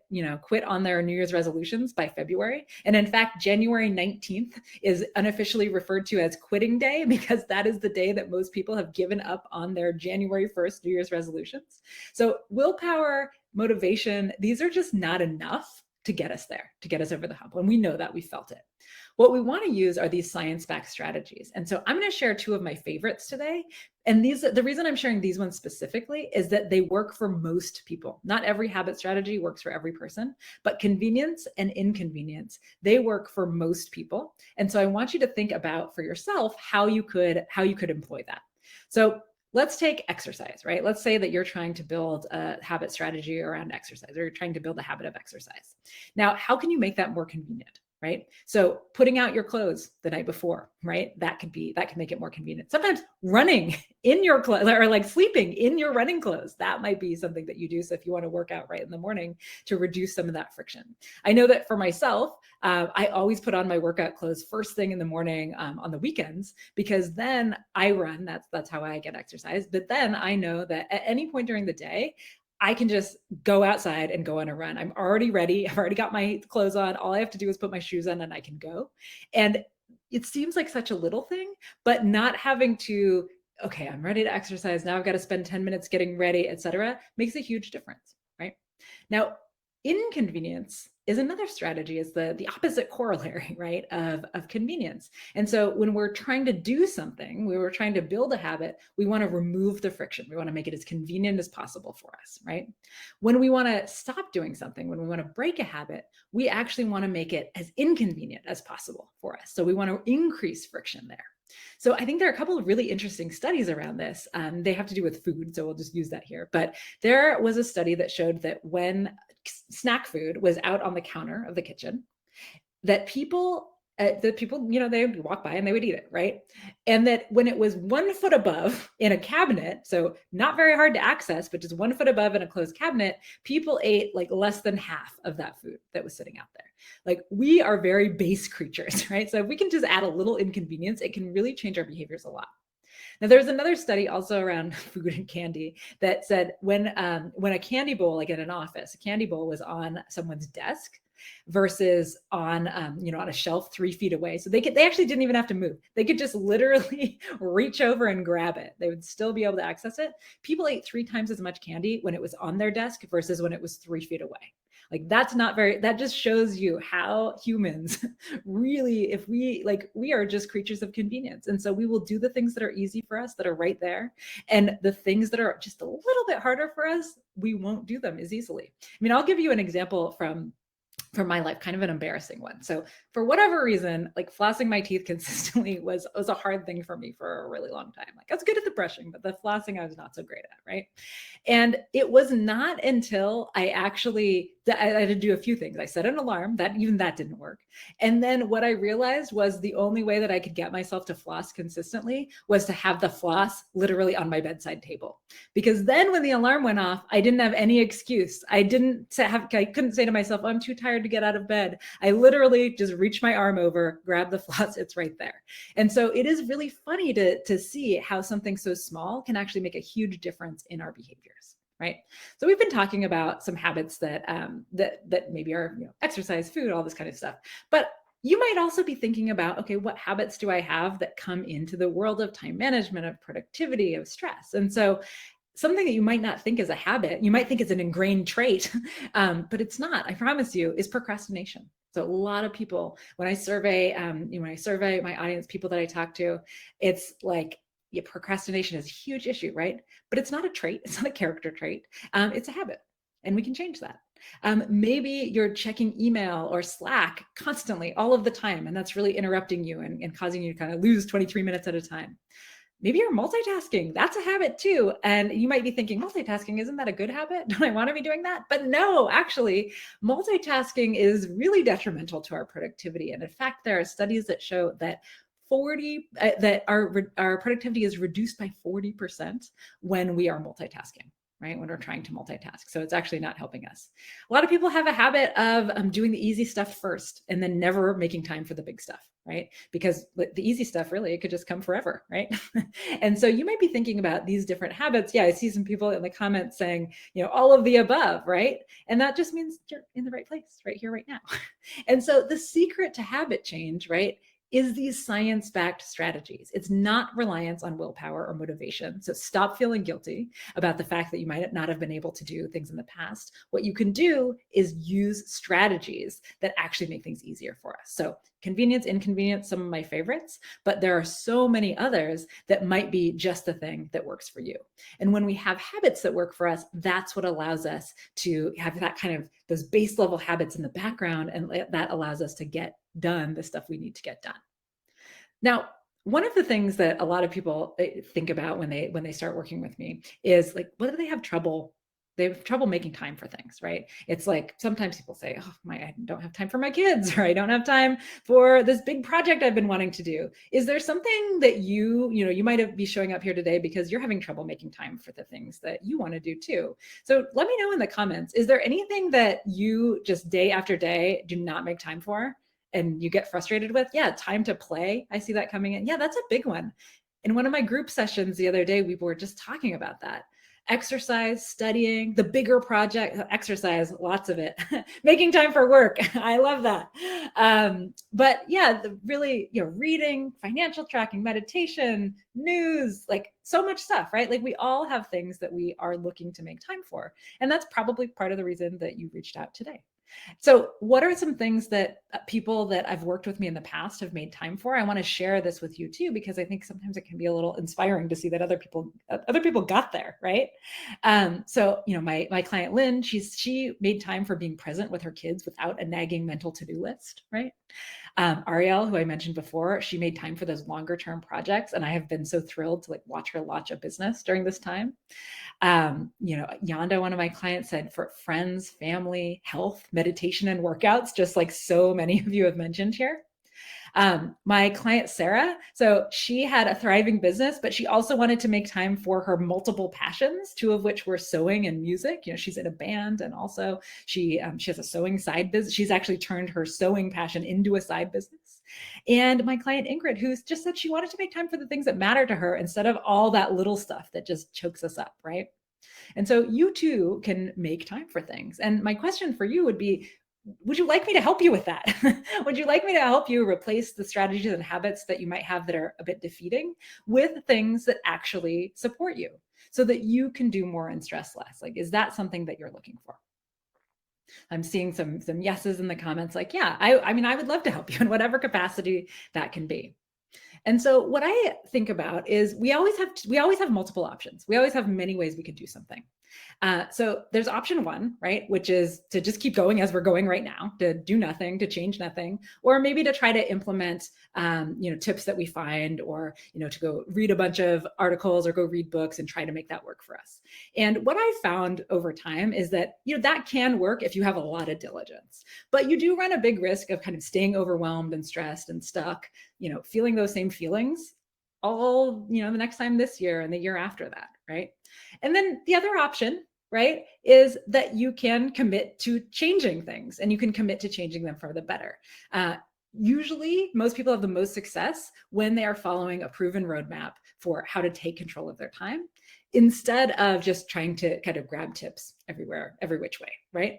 on their New Year's resolutions by February. And in fact, January 19th is unofficially referred to as quitting day because that is the day that most people have given up on their January 1st New Year's resolutions. So willpower, motivation, these are just not enough to get us there, to get us over the hump. And we know that, we felt it. What we want to use are these science-backed strategies. And so I'm going to share two of my favorites today. And the reason I'm sharing these ones specifically is that they work for most people. Not every habit strategy works for every person, but convenience and inconvenience, they work for most people. And so I want you to think about for yourself how you could employ that. So let's take exercise, right? Let's say that you're trying to build a habit strategy around exercise, or you're trying to build a habit of exercise. Now, how can you make that more convenient, right? So putting out your clothes the night before, right? That can make it more convenient. Sometimes running in your clothes, or like sleeping in your running clothes, that might be something that you do. So if you want to work out right in the morning to reduce some of that friction. I know that for myself, I always put on my workout clothes first thing in the morning on the weekends, because then I run. That's how I get exercise. But then I know that at any point during the day, I can just go outside and go on a run. I'm already ready. I've already got my clothes on. All I have to do is put my shoes on and I can go. And it seems like such a little thing, but not having to, okay, I'm ready to exercise. Now I've got to spend 10 minutes getting ready, etc., makes a huge difference, right? Now, inconvenience is another strategy, is the opposite corollary, right, of convenience. And so when we're trying to do something, we were trying to build a habit, we want to remove the friction. We want to make it as convenient as possible for us, right? When we want to stop doing something, when we want to break a habit, we actually want to make it as inconvenient as possible for us. So we want to increase friction there. So I think there are a couple of really interesting studies around this. They have to do with food, so we'll just use that here. But there was a study that showed that when snack food was out on the counter of the kitchen, that the people, they would walk by and they would eat it, right? And that when it was 1 foot above in a cabinet, so not very hard to access, but just 1 foot above in a closed cabinet, people ate like less than half of that food that was sitting out there. Like, we are very base creatures, right? So if we can just add a little inconvenience, it can really change our behaviors a lot. Now, there's another study also around food and candy that said when a candy bowl, like in an office, a candy bowl was on someone's desk versus on on a shelf 3 feet away. So they actually didn't even have to move. They could just literally reach over and grab it. They would still be able to access it. People ate 3 times as much candy when it was on their desk versus when it was 3 feet away. Like, that just shows you how humans really, if we are just creatures of convenience. And so we will do the things that are easy for us, that are right there. And the things that are just a little bit harder for us, we won't do them as easily. I mean, I'll give you an example from my life, kind of an embarrassing one. So for whatever reason, like, flossing my teeth consistently was a hard thing for me for a really long time. Like, I was good at the brushing, but the flossing I was not so great at, right? And it was not until I had to do a few things. I set an alarm, that didn't work. And then what I realized was the only way that I could get myself to floss consistently was to have the floss literally on my bedside table. Because then when the alarm went off, I didn't have any excuse. I couldn't say to myself, oh, I'm too tired to get out of bed. I literally just reach my arm over, grab the floss, it's right there. And so it is really funny to see how something so small can actually make a huge difference in our behaviors. Right. So we've been talking about some habits that maybe are, exercise, food, all this kind of stuff. But you might also be thinking about, okay, what habits do I have that come into the world of time management, of productivity, of stress? And so something that you might not think is a habit, you might think it's an ingrained trait, but it's not, I promise you, is procrastination. So a lot of people, when I survey my audience, people that I talk to, it's like, yeah, procrastination is a huge issue, right? But it's not a trait. It's not a character trait. It's a habit, and we can change that. Maybe you're checking email or Slack constantly, all of the time, and that's really interrupting you and causing you to kind of lose 23 minutes at a time. Maybe you're multitasking. That's a habit too. And you might be thinking, multitasking, isn't that a good habit? Don't I want to be doing that? But no, actually, multitasking is really detrimental to our productivity. And in fact, there are studies that show that our productivity is reduced by 40% when we are multitasking, right? When we're trying to multitask. So it's actually not helping us. A lot of people have a habit of doing the easy stuff first and then never making time for the big stuff, right? Because the easy stuff, really, it could just come forever, right? And so you might be thinking about these different habits. Yeah, I see some people in the comments saying, all of the above, right? And that just means you're in the right place right here, right now. And so the secret to habit change, right, is these science-backed strategies. It's not reliance on willpower or motivation. So stop feeling guilty about the fact that you might not have been able to do things in the past. What you can do is use strategies that actually make things easier for us. So convenience, inconvenience, some of my favorites, but there are so many others that might be just the thing that works for you. And when we have habits that work for us, that's what allows us to have that kind of those base level habits in the background, and that allows us to get done the stuff we need to get done. Now, one of the things that a lot of people think about when they start working with me is like, what do they have trouble? They have trouble making time for things, right? It's like sometimes people say, "Oh, I don't have time for my kids," or "I don't have time for this big project I've been wanting to do." Is there something that you might be showing up here today because you're having trouble making time for the things that you want to do too? So let me know in the comments. Is there anything that you just day after day do not make time for? And you get frustrated with? Yeah, time to play. I see that coming in. Yeah, that's a big one. In one of my group sessions the other day, we were just talking about that. Exercise, studying, the bigger project, exercise, lots of it. Making time for work. I love that. But yeah, really, reading, financial tracking, meditation, news, like so much stuff, right? Like we all have things that we are looking to make time for. And that's probably part of the reason that you reached out today. So what are some things that people that I've worked with me in the past have made time for? I want to share this with you too, because I think sometimes it can be a little inspiring to see that other people got there, right? So my client Lynn, she made time for being present with her kids without a nagging mental to-do list, right? Ariel, who I mentioned before, she made time for those longer term projects, and I have been so thrilled to watch her launch a business during this time. Yonda, one of my clients, said for friends, family, health, meditation, and workouts, just like so many of you have mentioned here. My client, Sarah, so she had a thriving business, but she also wanted to make time for her multiple passions, two of which were sewing and music. She's in a band, and also she has a sewing side business. She's actually turned her sewing passion into a side business. And my client, Ingrid, who's just said she wanted to make time for the things that matter to her instead of all that little stuff that just chokes us up, right? And so you too can make time for things. And my question for you would be, would you like me to help you with that? Would you like me to help you replace the strategies and habits that you might have that are a bit defeating with things that actually support you so that you can do more and stress less? Like, is that something that you're looking for? I'm seeing some yeses in the comments, like, yeah, I mean, I would love to help you in whatever capacity that can be. And so what I think about is we always have multiple options. We always have many ways we could do something. So there's option one, right, which is to just keep going as we're going right now, to do nothing, to change nothing, or maybe to try to implement, tips that we find, or, to go read a bunch of articles or go read books and try to make that work for us. And what I found over time is that, that can work if you have a lot of diligence, but you do run a big risk of kind of staying overwhelmed and stressed and stuck, feeling those same feelings all, the next time this year and the year after that, right? And then the other option, right, is that you can commit to changing things, and you can commit to changing them for the better. Usually, most people have the most success when they are following a proven roadmap for how to take control of their time instead of just trying to kind of grab tips everywhere, every which way, right?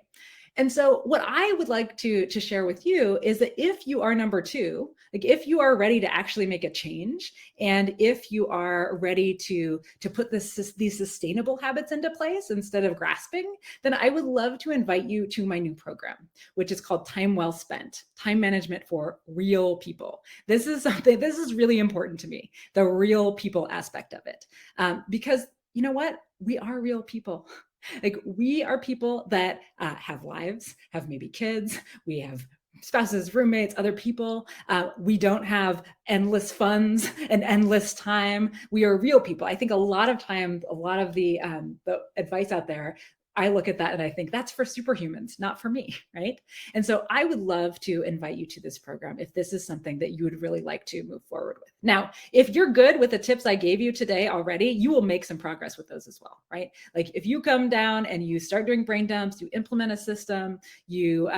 And so what I would like to share with you is that if you are number two, like if you are ready to actually make a change, and if you are ready to put these sustainable habits into place instead of grasping, then I would love to invite you to my new program, which is called Time Well Spent, Time Management for Real People. This is really important to me, the real people aspect of it. Because you know what? We are real people. Like, we are people that have lives, have maybe kids, we have spouses, roommates, other people. We don't have endless funds and endless time. We are real people. I think a lot of time, a lot of the advice out there I look at that and I think that's for superhumans, not for me, right? And so I would love to invite you to this program if this is something that you would really like to move forward with. Now, if you're good with the tips I gave you today already, you will make some progress with those as well, right? Like if you come down and you start doing brain dumps, you implement a system, you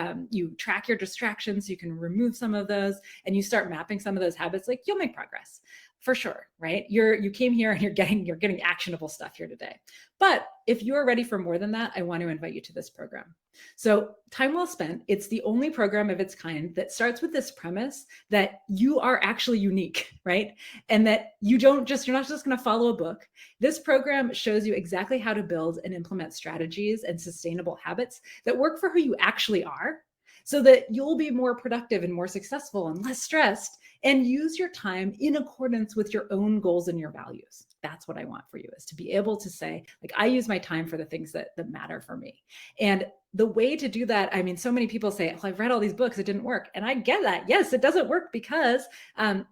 track your distractions, you can remove some of those, and you start mapping some of those habits, like you'll make progress for sure, right? You came here and you're getting actionable stuff here today. But if you're ready for more than that, I want to invite you to this program. So Time Well Spent, it's the only program of its kind that starts with this premise that you are actually unique, right? And that you're not just going to follow a book. This program shows you exactly how to build and implement strategies and sustainable habits that work for who you actually are, so that you'll be more productive and more successful and less stressed, and use your time in accordance with your own goals and your values. That's what I want for you, is to be able to say, like, I use my time for the things that matter for me. And the way to do that, I mean, so many people say, oh, I've read all these books, it didn't work. And I get that. Yes, it doesn't work because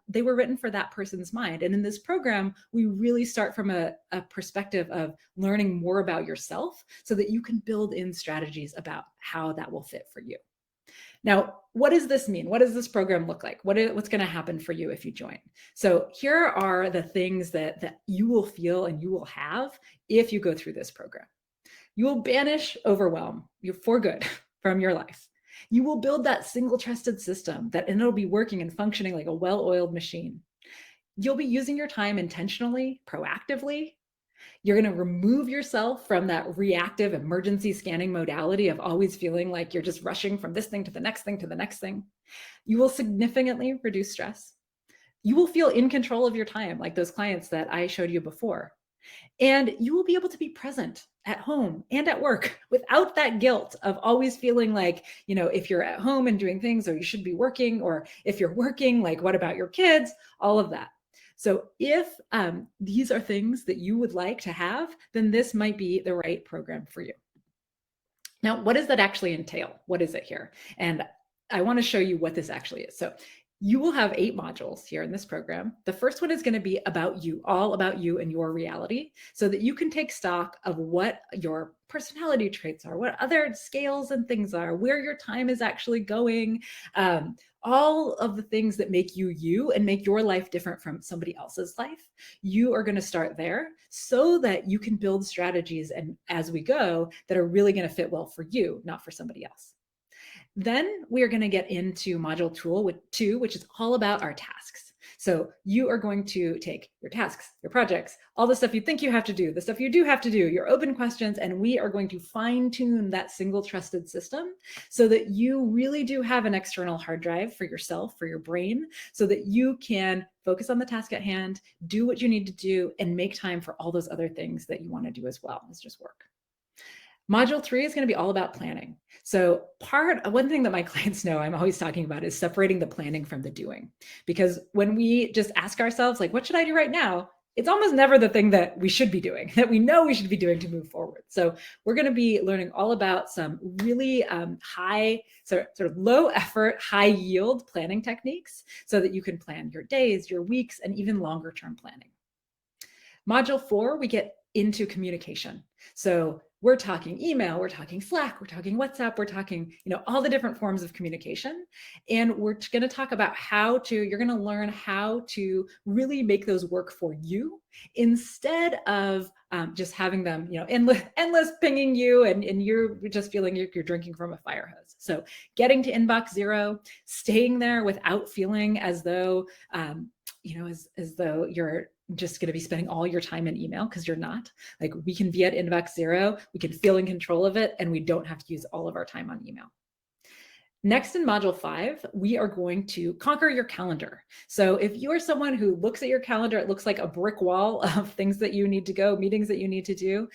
they were written for that person's mind. And in this program, we really start from a perspective of learning more about yourself so that you can build in strategies about how that will fit for you. Now, what does this mean? What does this program look like? What's going to happen for you if you join? So here are the things that you will feel and you will have if you go through this program. You will banish overwhelm for good from your life. You will build that single trusted system and it'll be working and functioning like a well-oiled machine. You'll be using your time intentionally, proactively. You're going to remove yourself from that reactive emergency scanning modality of always feeling like you're just rushing from this thing to the next thing to the next thing. You will significantly reduce stress. You will feel in control of your time, like those clients that I showed you before. And you will be able to be present at home and at work without that guilt of always feeling like, if you're at home and doing things, or you should be working, or if you're working, like, what about your kids? All of that. So if these are things that you would like to have, then this might be the right program for you. Now, what does that actually entail? What is it here? And I want to show you what this actually is. So you will have 8 modules here in this program. The first one is going to be about you, all about you and your reality, so that you can take stock of what your personality traits are, what other scales and things are, where your time is actually going, all of the things that make you you and make your life different from somebody else's life. You are going to start there so that you can build strategies, and as we go, that are really going to fit well for you, not for somebody else. Then we are going to get into module tool 2, which is all about our tasks. So you are going to take your tasks, your projects, all the stuff you think you have to do, the stuff you do have to do, your open questions, and we are going to fine tune that single trusted system so that you really do have an external hard drive for yourself, for your brain, so that you can focus on the task at hand, do what you need to do, and make time for all those other things that you want to do as well as just work. Module 3 is going to be all about planning. So one thing that my clients know I'm always talking about is separating the planning from the doing. Because when we just ask ourselves, like, what should I do right now? It's almost never the thing that we should be doing, that we know we should be doing to move forward. So we're going to be learning all about some really high, sort of low effort, high yield planning techniques so that you can plan your days, your weeks, and even longer term planning. Module 4, we get into communication. So we're talking email, we're talking Slack, we're talking WhatsApp, we're talking, all the different forms of communication. And we're going to talk about you're going to learn how to really make those work for you instead of just having them, endless pinging you and you're just feeling you're drinking from a fire hose. So getting to inbox zero, staying there without feeling as though, as though you're just going to be spending all your time in email, because you're not. Like, we can be at inbox zero, we can feel in control of it, and we don't have to use all of our time on email. Next, in module 5, we are going to conquer your calendar. So if you are someone who looks at your calendar, it looks like a brick wall of things that you need to go, meetings that you need to do,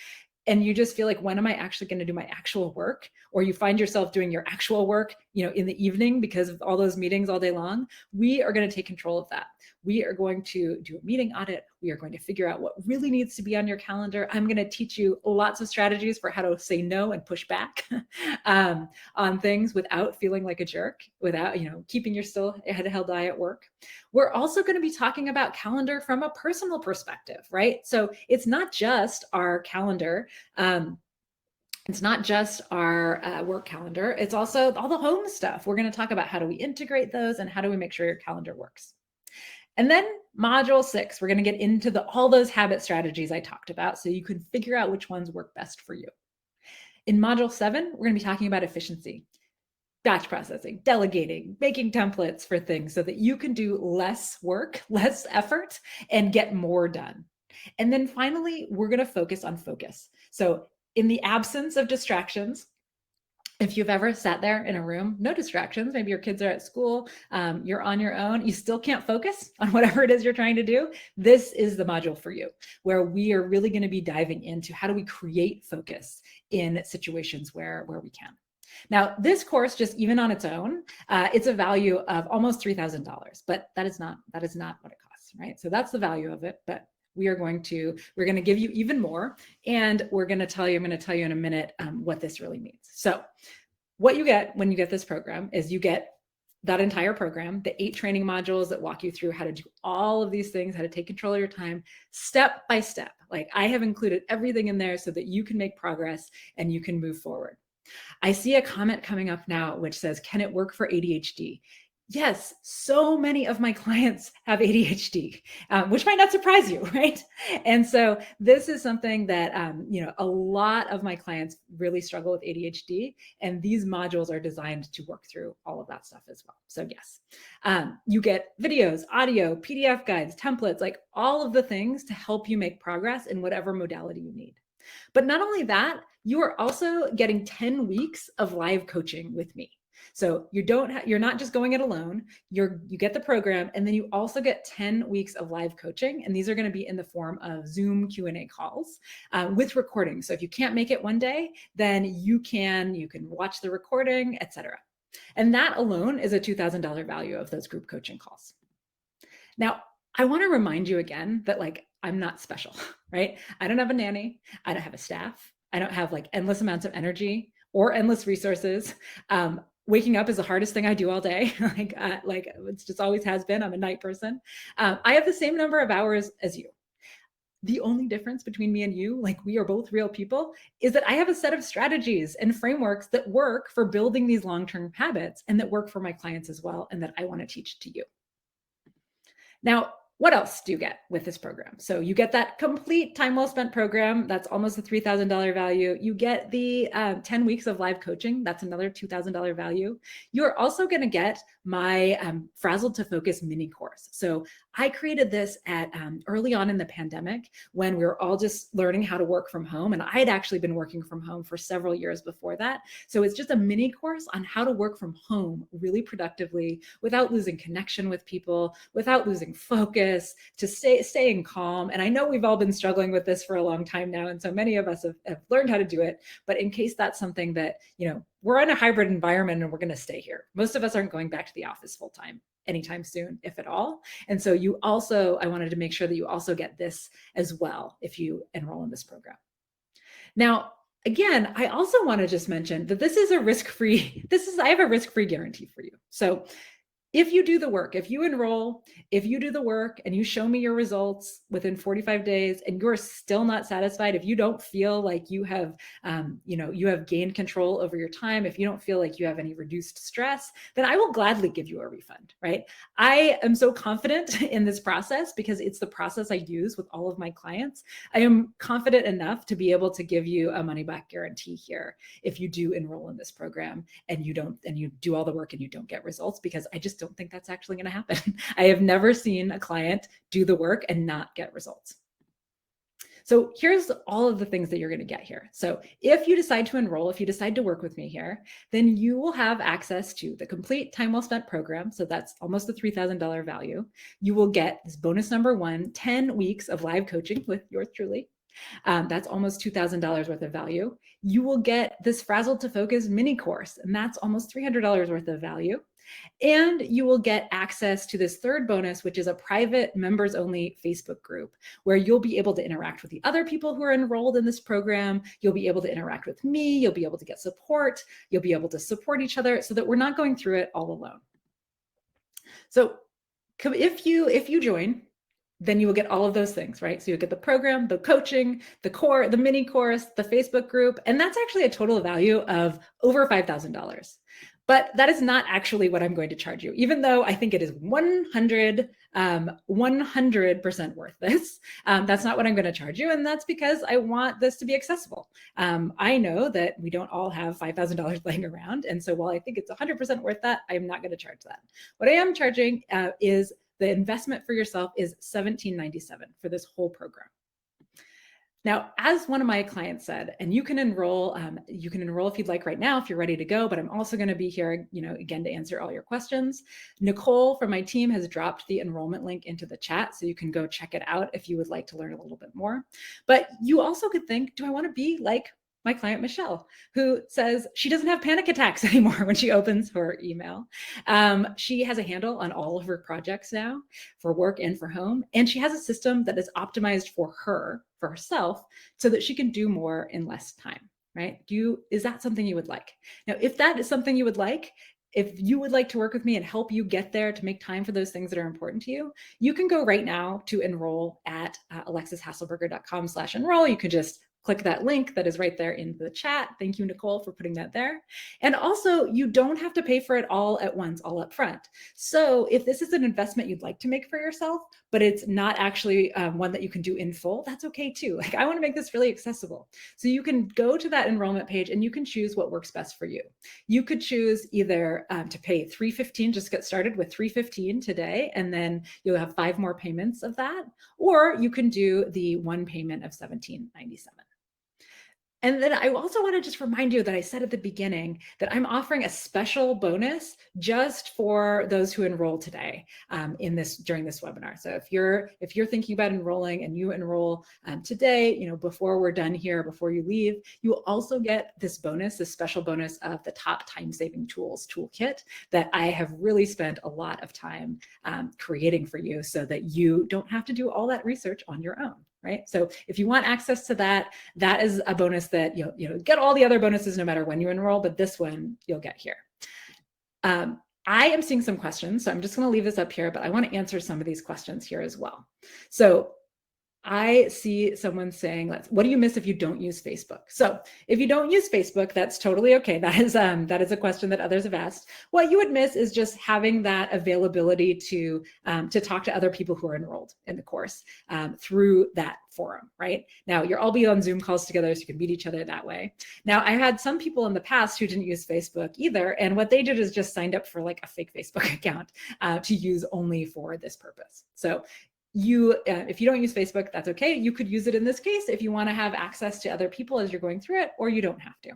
and you just feel like, when am I actually going to do my actual work? Or you find yourself doing your actual work, in the evening because of all those meetings all day long. We are going to take control of that. We are going to do a meeting audit. We are going to figure out what really needs to be on your calendar. I'm going to teach you lots of strategies for how to say no and push back on things without feeling like a jerk, without, keeping your head held high at work. We're also going to be talking about calendar from a personal perspective, right? So it's not just our calendar It's not just our work calendar, it's also all the home stuff. We're going to talk about how do we integrate those and how do we make sure your calendar works. And then module 6, we're going to get into all those habit strategies I talked about so you can figure out which ones work best for you. In module 7, we're going to be talking about efficiency, batch processing, delegating, making templates for things so that you can do less work, less effort, and get more done. And then finally, we're going to focus on focus. So in the absence of distractions, if you've ever sat there in a room, no distractions, maybe your kids are at school, you're on your own, you still can't focus on whatever it is you're trying to do, this is the module for you, where we are really going to be diving into how do we create focus in situations where we can. Now, this course, just even on its own, it's a value of almost $3,000, but that is not what it costs, right? So that's the value of it, but we're going to give you even more, and I'm going to tell you in a minute what this really means. So what you get when you get this program is you get that entire program, the 8 training modules that walk you through how to do all of these things, how to take control of your time step by step. Like, I have included everything in there so that you can make progress and you can move forward. I see a comment coming up now which says, can it work for ADHD? Yes, so many of my clients have ADHD, which might not surprise you, right? And so this is something that, a lot of my clients really struggle with ADHD, and these modules are designed to work through all of that stuff as well. So yes, you get videos, audio, PDF guides, templates, like all of the things to help you make progress in whatever modality you need. But not only that, you are also getting 10 weeks of live coaching with me. So you're not just going it alone. You get the program, and then you also get 10 weeks of live coaching, and these are going to be in the form of Zoom Q&A calls with recording. So if you can't make it one day, then you can watch the recording, etc. And that alone is a $2,000 value of those group coaching calls. Now, I want to remind you again that, like, I'm not special, right? I don't have a nanny. I don't have a staff. I don't have like endless amounts of energy or endless resources. Waking up is the hardest thing I do all day. like it's just always has been. I'm a night person. I have the same number of hours as you. The only difference between me and you, like, we are both real people, is that I have a set of strategies and frameworks that work for building these long-term habits and that work for my clients as well, and that I want to teach to you. Now, what else do you get with this program? So you get that complete time well spent program. That's almost a $3,000 value. You get the 10 weeks of live coaching. That's another $2,000 value. You're also going to get my Frazzled to Focus mini course. So I created this at early on in the pandemic when we were all just learning how to work from home. And I had actually been working from home for several years before that. So it's just a mini course on how to work from home really productively without losing connection with people, without losing focus, to staying calm. And I know we've all been struggling with this for a long time now. And so many of us have learned how to do it. But in case that's something that, we're in a hybrid environment and we're going to stay here. Most of us aren't going back to the office full time anytime soon, if at all. And so I wanted to make sure that you also get this as well if you enroll in this program. Now, again, I also want to just mention that this is a risk-free, I have a risk-free guarantee for you. So if you do the work, if you enroll, if you do the work and you show me your results within 45 days and you're still not satisfied, if you don't feel like you have gained control over your time, if you don't feel like you have any reduced stress, then I will gladly give you a refund, right? I am so confident in this process because it's the process I use with all of my clients. I am confident enough to be able to give you a money back guarantee here if you do enroll in this program and you do all the work and you don't get results, because I just don't think that's actually going to happen. I have never seen a client do the work and not get results. So here's all of the things that you're going to get here. So if you decide to enroll, if you decide to work with me here, then you will have access to the complete time well spent program. So that's almost a $3,000 value. You will get this bonus number 1, 10 weeks of live coaching with yours truly. That's almost $2,000 worth of value. You will get this Frazzled to Focus mini course, and that's almost $300 worth of value. And you will get access to this third bonus, which is a private members only Facebook group where you'll be able to interact with the other people who are enrolled in this program. You'll be able to interact with me. You'll be able to get support. You'll be able to support each other so that we're not going through it all alone. So if you join, then you will get all of those things, right? So you'll get the program, the coaching, the mini course, the Facebook group, and that's actually a total value of over $5,000. But that is not actually what I'm going to charge you, even though I think it is 100% worth this. That's not what I'm going to charge you. And that's because I want this to be accessible. I know that we don't all have $5,000 laying around. And so while I think it's 100% worth that, I'm not going to charge that. What I am charging is the investment for yourself is $17.97 for this whole program. Now, as one of my clients said, and you can enroll if you'd like right now, if you're ready to go, but I'm also going to be here, again, to answer all your questions. Nicole from my team has dropped the enrollment link into the chat, so you can go check it out if you would like to learn a little bit more. But you also could think, do I want to be like my client, Michelle, who says she doesn't have panic attacks anymore when she opens her email. She has a handle on all of her projects now for work and for home. And she has a system that is optimized for herself, so that she can do more in less time, right? Is that something you would like? Now, if that is something you would like, if you would like to work with me and help you get there to make time for those things that are important to you, you can go right now to enroll at alexishasselberger.com/enroll. You can just click that link that is right there in the chat. Thank you, Nicole, for putting that there. And also, you don't have to pay for it all at once, all up front. So if this is an investment you'd like to make for yourself, but it's not actually one that you can do in full, that's okay too. Like, I want to make this really accessible. So you can go to that enrollment page and you can choose what works best for you. You could choose either to pay $315, just get started with $315 today, and then you'll have 5 more payments of that, or you can do the one payment of $17.97. And then I also want to just remind you that I said at the beginning that I'm offering a special bonus just for those who enroll today during this webinar. So if you're thinking about enrolling and you enroll today, before we're done here, before you leave, you will also get this special bonus of the top time-saving tools toolkit that I have really spent a lot of time creating for you, so that you don't have to do all that research on your own. Right? So if you want access to that, that is a bonus that you'll get all the other bonuses no matter when you enroll, but this one you'll get here. I am seeing some questions, so I'm just going to leave this up here, but I want to answer some of these questions here as well. So I see someone saying, what do you miss if you don't use Facebook? So if you don't use Facebook, that's totally okay. That is a question that others have asked. What you would miss is just having that availability to talk to other people who are enrolled in the course through that forum, right? Now, you'll all be on Zoom calls together, so you can meet each other that way. Now, I had some people in the past who didn't use Facebook either, and what they did is just signed up for like a fake Facebook account to use only for this purpose. So if you don't use Facebook, that's okay. You could use it in this case if you want to have access to other people as you're going through it, or you don't have to.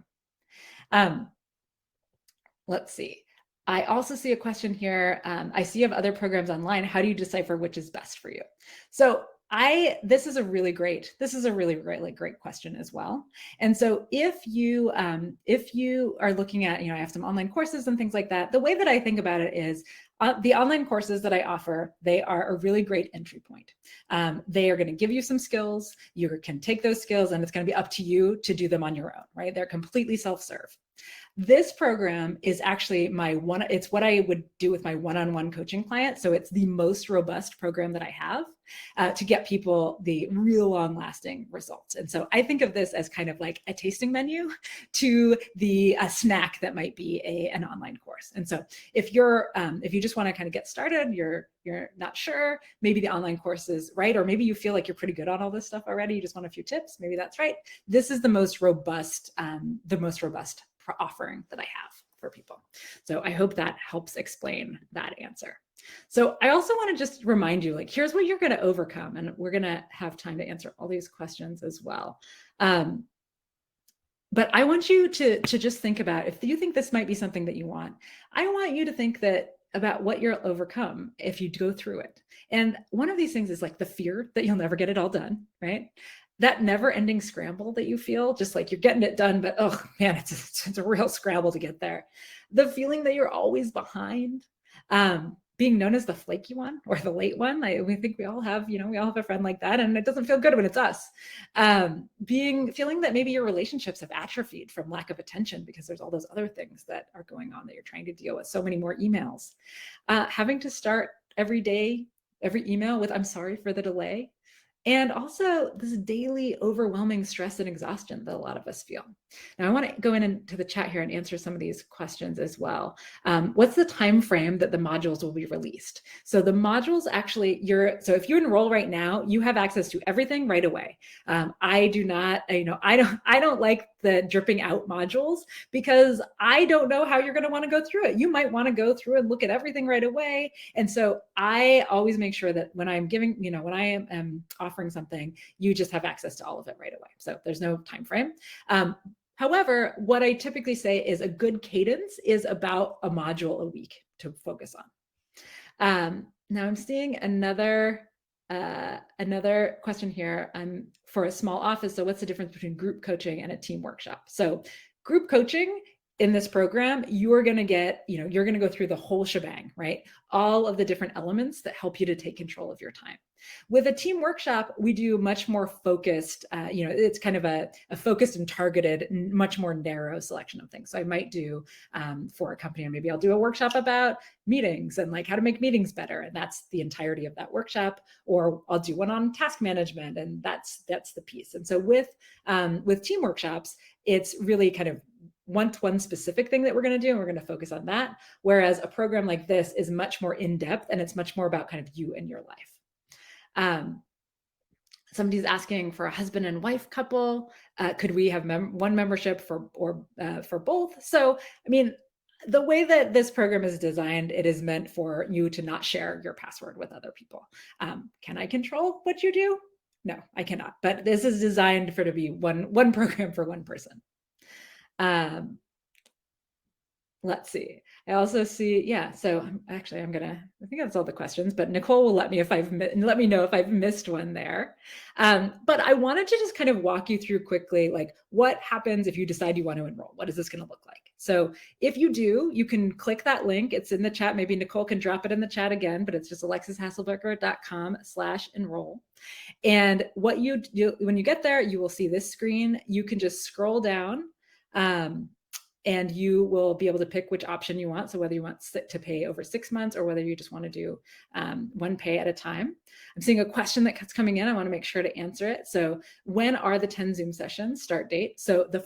Let's see. I also see a question here. I see you have other programs online. How do you decipher which is best for you? So this is a really great question as well. And so if you are looking at, I have some online courses and things like that, the way that I think about it is the online courses that I offer, they are a really great entry point. They are going to give you some skills. You can take those skills, and it's going to be up to you to do them on your own, right? They're completely self-serve. This program is actually it's what I would do with my one-on-one coaching client. So it's the most robust program that I have to get people the real long-lasting results. And so I think of this as kind of like a tasting menu to a snack that might be an online course. And so if you just want to kind of get started, you're not sure, maybe the online course is right, or maybe you feel like you're pretty good on all this stuff already, you just want a few tips, maybe that's right. This is the most robust offering that I have for people. So I hope that helps explain that answer. So I also want to just remind you, here's what you're going to overcome, and we're going to have time to answer all these questions as well. But I want you to just think about, if you think this might be something that you want, I want you to think about what you'll overcome if you go through it. And one of these things is like the fear that you'll never get it all done, right? That never-ending scramble that you feel, just like you're getting it done, but oh man, it's a real scramble to get there. The feeling that you're always behind, being known as the flaky one or the late one. We think we all have a friend like that, and it doesn't feel good when it's us. Feeling that maybe your relationships have atrophied from lack of attention because there's all those other things that are going on that you're trying to deal with, so many more emails. Having to start every day every email with "I'm sorry for the delay," and also this daily overwhelming stress and exhaustion that a lot of us feel. Now, I want to go into the chat here and answer some of these questions as well. What's the time frame that the modules will be released? So the modules actually, so if you enroll right now, you have access to everything right away. I do not, I don't like the dripping out modules because I don't know how you're going to want to go through it. You might want to go through and look at everything right away. And so I always make sure that when I'm giving, when I am offering something, you just have access to all of it right away. So there's no time frame. However, what I typically say is a good cadence is about a module a week to focus on. Now I'm seeing another question here. For a small office, so what's the difference between group coaching and a team workshop? So group coaching in this program, you're going to get, you're going to go through the whole shebang, right? All of the different elements that help you to take control of your time. With a team workshop, we do much more focused, it's kind of a focused and targeted, much more narrow selection of things. So I might do for a company, maybe I'll do a workshop about meetings and like how to make meetings better. And that's the entirety of that workshop. Or I'll do one on task management, and that's the piece. And so with team workshops, it's really kind of one specific thing that we're going to do, and we're going to focus on that. Whereas a program like this is much more in-depth, and it's much more about kind of you and your life. Somebody's asking for a husband and wife couple. Could we have one membership for both? So, I mean, the way that this program is designed, it is meant for you to not share your password with other people. Can I control what you do? No, I cannot. But this is designed to be one program for one person. Let's see. I also see, yeah. So actually, I think that's all the questions. But Nicole will let me know if I've missed one there. But I wanted to just kind of walk you through quickly, like what happens if you decide you want to enroll. What is this going to look like? So if you do, you can click that link. It's in the chat. Maybe Nicole can drop it in the chat again. But it's just alexishasselbecker.com/enroll. And what you when you get there, you will see this screen. You can just scroll down. And you will be able to pick which option you want. So whether you want to pay over 6 months or whether you just want to do one pay at a time. I'm seeing a question that's coming in. I want to make sure to answer it. So when are the 10 Zoom sessions start date? So the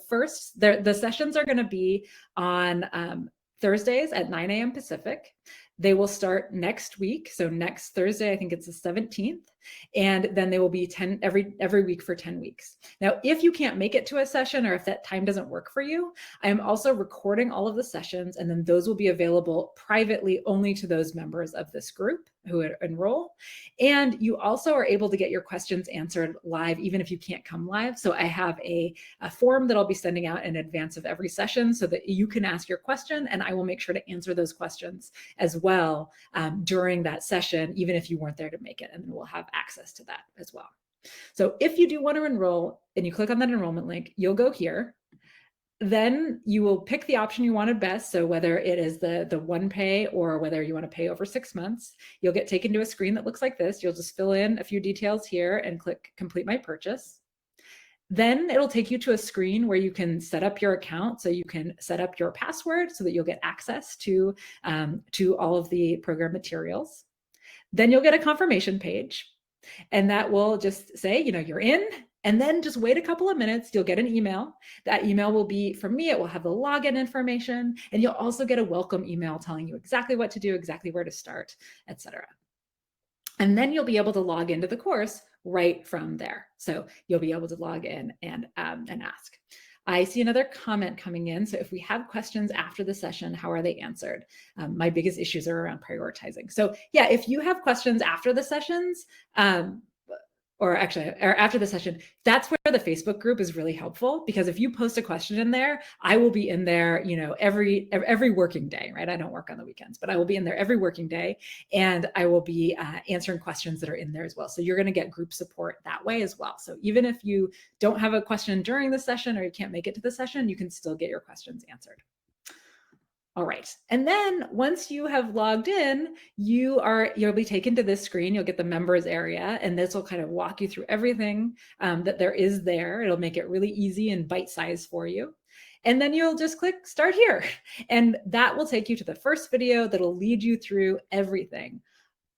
sessions are going to be on Thursdays at 9 a.m. Pacific. They will start next week. So next Thursday, I think it's the 17th. And then they will be 10 every week for 10 weeks. Now, if you can't make it to a session or if that time doesn't work for you, I am also recording all of the sessions, and then those will be available privately only to those members of this group who enroll. And you also are able to get your questions answered live, even if you can't come live. So I have a form that I'll be sending out in advance of every session so that you can ask your question, and I will make sure to answer those questions as well during that session, even if you weren't there to make it, and then we'll have access to that as well. So if you do want to enroll and you click on that enrollment link, you'll go here. Then you will pick the option you wanted best. So whether it is the one pay or whether you want to pay over 6 months, you'll get taken to a screen that looks like this. You'll just fill in a few details here and click complete my purchase. Then it'll take you to a screen where you can set up your account. So you can set up your password so that you'll get access to all of the program materials. Then you'll get a confirmation page, and that will just say, you're in, and then just wait a couple of minutes. You'll get an email. That email will be from me. It will have the login information, and you'll also get a welcome email telling you exactly what to do, exactly where to start, etc. And then you'll be able to log into the course right from there. So you'll be able to log in and ask. I see another comment coming in. So if we have questions after the session, how are they answered? My biggest issues are around prioritizing. So yeah, if you have questions after the sessions, or after the session, that's where the Facebook group is really helpful, because if you post a question in there, I will be in there, every working day, right? I don't work on the weekends, but I will be in there every working day, and I will be answering questions that are in there as well. So you're going to get group support that way as well. So even if you don't have a question during the session or you can't make it to the session, you can still get your questions answered. All right. And then once you have logged in, you'll be taken to this screen. You'll get the members area, and this will kind of walk you through everything that there is there. It'll make it really easy and bite-sized for you. And then you'll just click start here. And that will take you to the first video that'll lead you through everything.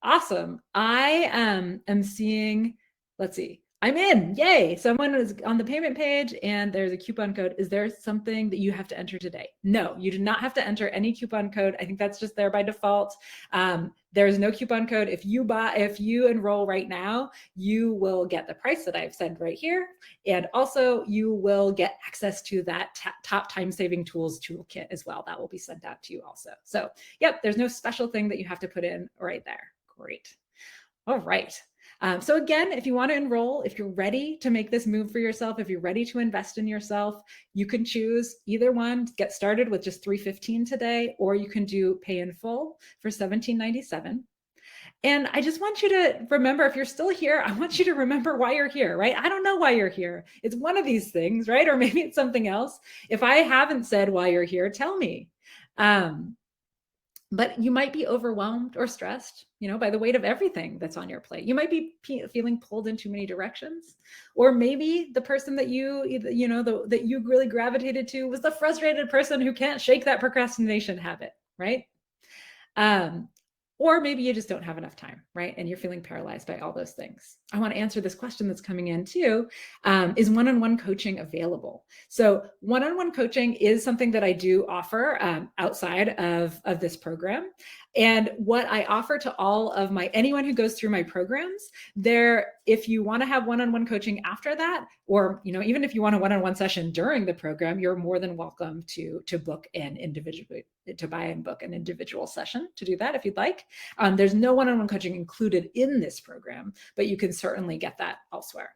Awesome. I am seeing, let's see, I'm in, yay. Someone is on the payment page and there's a coupon code. Is there something that you have to enter today? No, you do not have to enter any coupon code. I think that's just there by default. There's no coupon code. If you enroll right now, you will get the price that I've said right here. And also you will get access to that top time-saving tools toolkit as well. That will be sent out to you also. So yep, there's no special thing that you have to put in right there. Great. All right. So again, if you want to enroll, if you're ready to make this move for yourself, if you're ready to invest in yourself, you can choose either one. Get started with just $315 today, or you can do pay in full for $1797. And I just want you to remember, if you're still here, I want you to remember why you're here, right? I don't know why you're here. It's one of these things, right? Or maybe it's something else. If I haven't said why you're here, tell me. But you might be overwhelmed or stressed, by the weight of everything that's on your plate. You might be feeling pulled in too many directions, or maybe the person that that you really gravitated to was the frustrated person who can't shake that procrastination habit, right? Or maybe you just don't have enough time, right? And you're feeling paralyzed by all those things. I want to answer this question that's coming in too. Is one-on-one coaching available? So one-on-one coaching is something that I do offer outside of this program. And what I offer to all of anyone who goes through my programs, if you want to have one-on-one coaching after that, or even if you want a one-on-one session during the program, you're more than welcome to book an individual, to buy and book an individual session to do that if you'd like. There's no one-on-one coaching included in this program, but you can certainly get that elsewhere.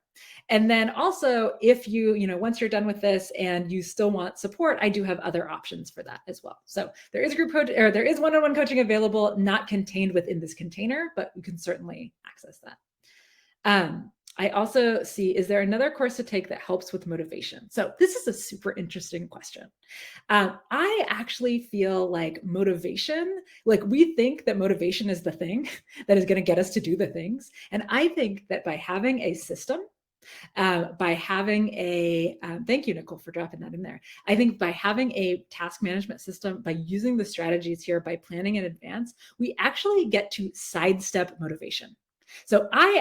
And then also, if once you're done with this and you still want support, I do have other options for that as well. So there is there is one-on-one coaching available, not contained within this container, but you can certainly access that. I also see, is there another course to take that helps with motivation? So this is a super interesting question. I actually feel like motivation, like we think that motivation is the thing that is going to get us to do the things. And I think that by having a system, by having thank you, Nicole, for dropping that in there. I think by having a task management system, by using the strategies here, by planning in advance, we actually get to sidestep motivation. So I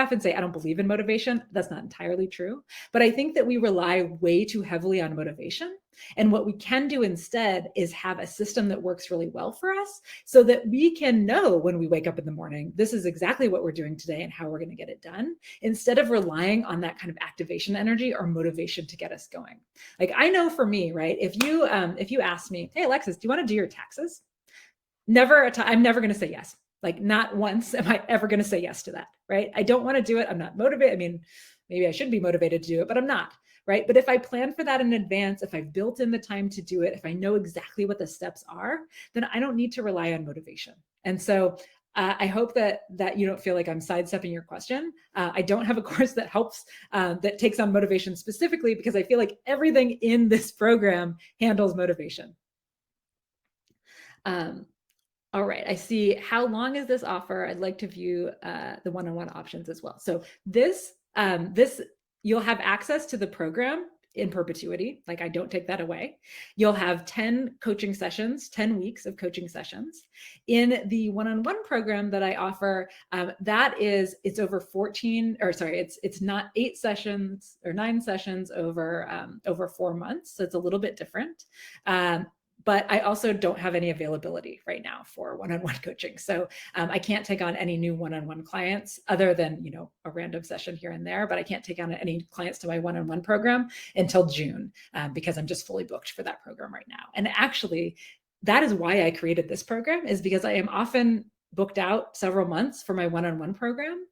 often say I don't believe in motivation. That's not entirely true, but I think that we rely way too heavily on motivation. And what we can do instead is have a system that works really well for us so that we can know when we wake up in the morning, this is exactly what we're doing today and how we're going to get it done, instead of relying on that kind of activation energy or motivation to get us going. Like I know for me, right? If you ask me, hey, Alexis, do you want to do your taxes? I'm never going to say yes. Like not once am I ever going to say yes to that, right? I don't want to do it. I'm not motivated. I mean, maybe I should be motivated to do it, but I'm not, right? But if I plan for that in advance, if I've built in the time to do it, if I know exactly what the steps are, then I don't need to rely on motivation. And so I hope that you don't feel like I'm sidestepping your question. I don't have a course that helps, that takes on motivation specifically, because I feel like everything in this program handles motivation. All right, I see. How long is this offer? I'd like to view the one-on-one options as well. So this you'll have access to the program in perpetuity. Like I don't take that away. You'll have 10 coaching sessions, 10 weeks of coaching sessions. In the one-on-one program that I offer, it's over it's not 8 sessions or 9 sessions over 4 months. So it's a little bit different. But I also don't have any availability right now for one-on-one coaching. So I can't take on any new one-on-one clients other than, a random session here and there, but I can't take on any clients to my one-on-one program until June because I'm just fully booked for that program right now. And actually, that is why I created this program, is because I am often booked out several months for my one-on-one program.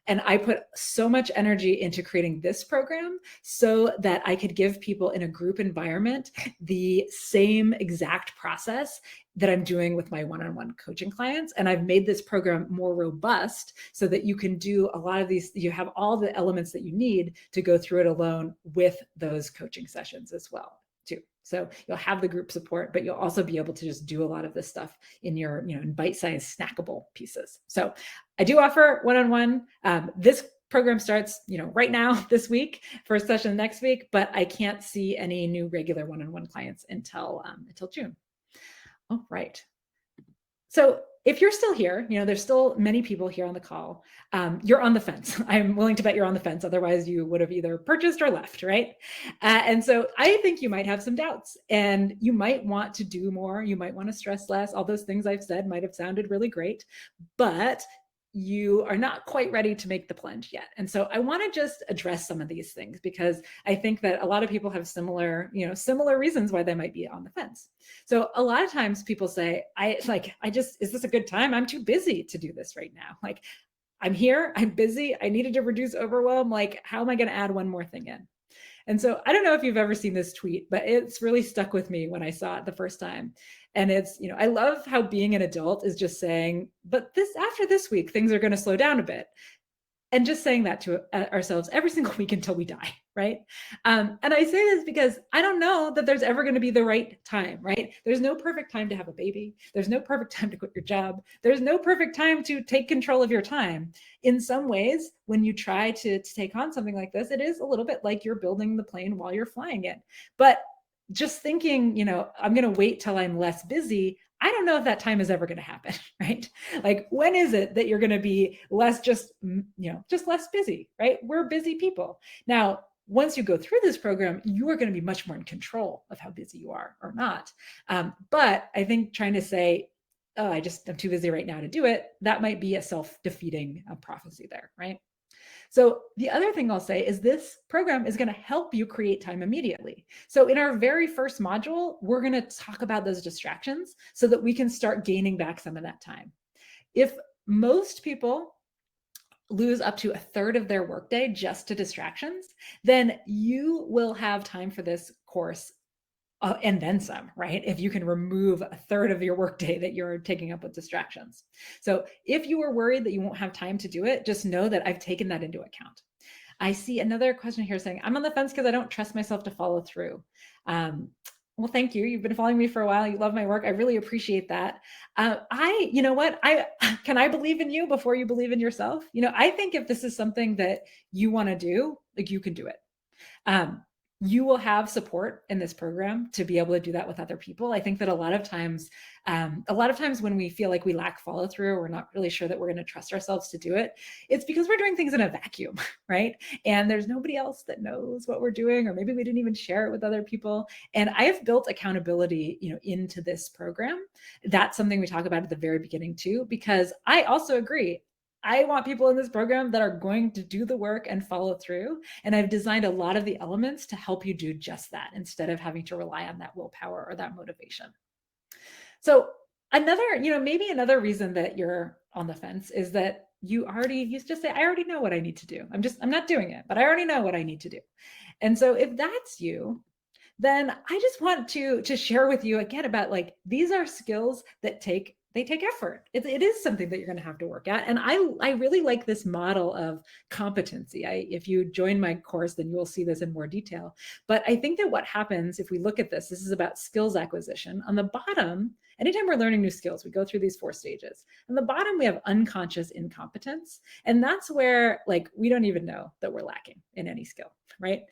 And I put so much energy into creating this program so that I could give people in a group environment the same exact process that I'm doing with my one-on-one coaching clients. And I've made this program more robust so that you can do a lot of these, you have all the elements that you need to go through it alone with those coaching sessions as well, too. So you'll have the group support, but you'll also be able to just do a lot of this stuff in your, in bite-sized snackable pieces. So I do offer one-on-one. This program starts, right now this week, first session next week, but I can't see any new regular one-on-one clients until June. All right. So if you're still here, there's still many people here on the call. You're on the fence. I'm willing to bet you're on the fence. Otherwise, you would have either purchased or left, right? And so I think you might have some doubts, and you might want to do more. You might want to stress less. All those things I've said might have sounded really great, but you are not quite ready to make the plunge yet. And so I want to just address some of these things because I think that a lot of people have similar reasons why they might be on the fence. So a lot of times people say, is this a good time? I'm too busy to do this right now. Like, I'm here, I'm busy, I needed to reduce overwhelm. Like, how am I going to add one more thing in? And so I don't know if you've ever seen this tweet, but it's really stuck with me when I saw it the first time. And it's, I love how being an adult is just saying, but after this week, things are going to slow down a bit. And just saying that to ourselves every single week until we die, right? And I say this because I don't know that there's ever going to be the right time, right? There's no perfect time to have a baby. There's no perfect time to quit your job. There's no perfect time to take control of your time. In some ways, when you try to take on something like this, it is a little bit like you're building the plane while you're flying it. But just thinking, I'm going to wait till I'm less busy, I don't know if that time is ever going to happen, right? Like, when is it that you're going to be just less busy, right? We're busy people. Now, once you go through this program, you are going to be much more in control of how busy you are or not. But I think trying to say, oh, I'm too busy right now to do it, that might be a self-defeating prophecy there, right? So the other thing I'll say is this program is going to help you create time immediately. So in our very first module, we're going to talk about those distractions so that we can start gaining back some of that time. If most people lose up to a third of their workday just to distractions, then you will have time for this course and then some, right? If you can remove a third of your workday that you're taking up with distractions. So if you are worried that you won't have time to do it, just know that I've taken that into account. I see another question here saying, I'm on the fence because I don't trust myself to follow through. Well, thank you. You've been following me for a while. You love my work. I really appreciate that. You know what? Can I believe in you before you believe in yourself? I think if this is something that you want to do, like, you can do it. You will have support in this program to be able to do that with other people. I think that a lot of times when we feel like we lack follow through, we're not really sure that we're going to trust ourselves to do it. It's because we're doing things in a vacuum, right? And there's nobody else that knows what we're doing, or maybe we didn't even share it with other people. And I have built accountability, into this program. That's something we talk about at the very beginning too, because I also agree. I want people in this program that are going to do the work and follow through. And I've designed a lot of the elements to help you do just that instead of having to rely on that willpower or that motivation. So maybe another reason that you're on the fence is that you just say, I already know what I need to do. I'm not doing it, but I already know what I need to do. And so if that's you, then I just want to share with you again about, like, these are skills that take effort. It is something that you're going to have to work at. And I really like this model of competency. If you join my course, then you will see this in more detail. But I think that what happens if we look at this is about skills acquisition. On the bottom, anytime we're learning new skills, we go through these 4 stages. On the bottom, we have unconscious incompetence. And that's where, like, we don't even know that we're lacking in any skill, right?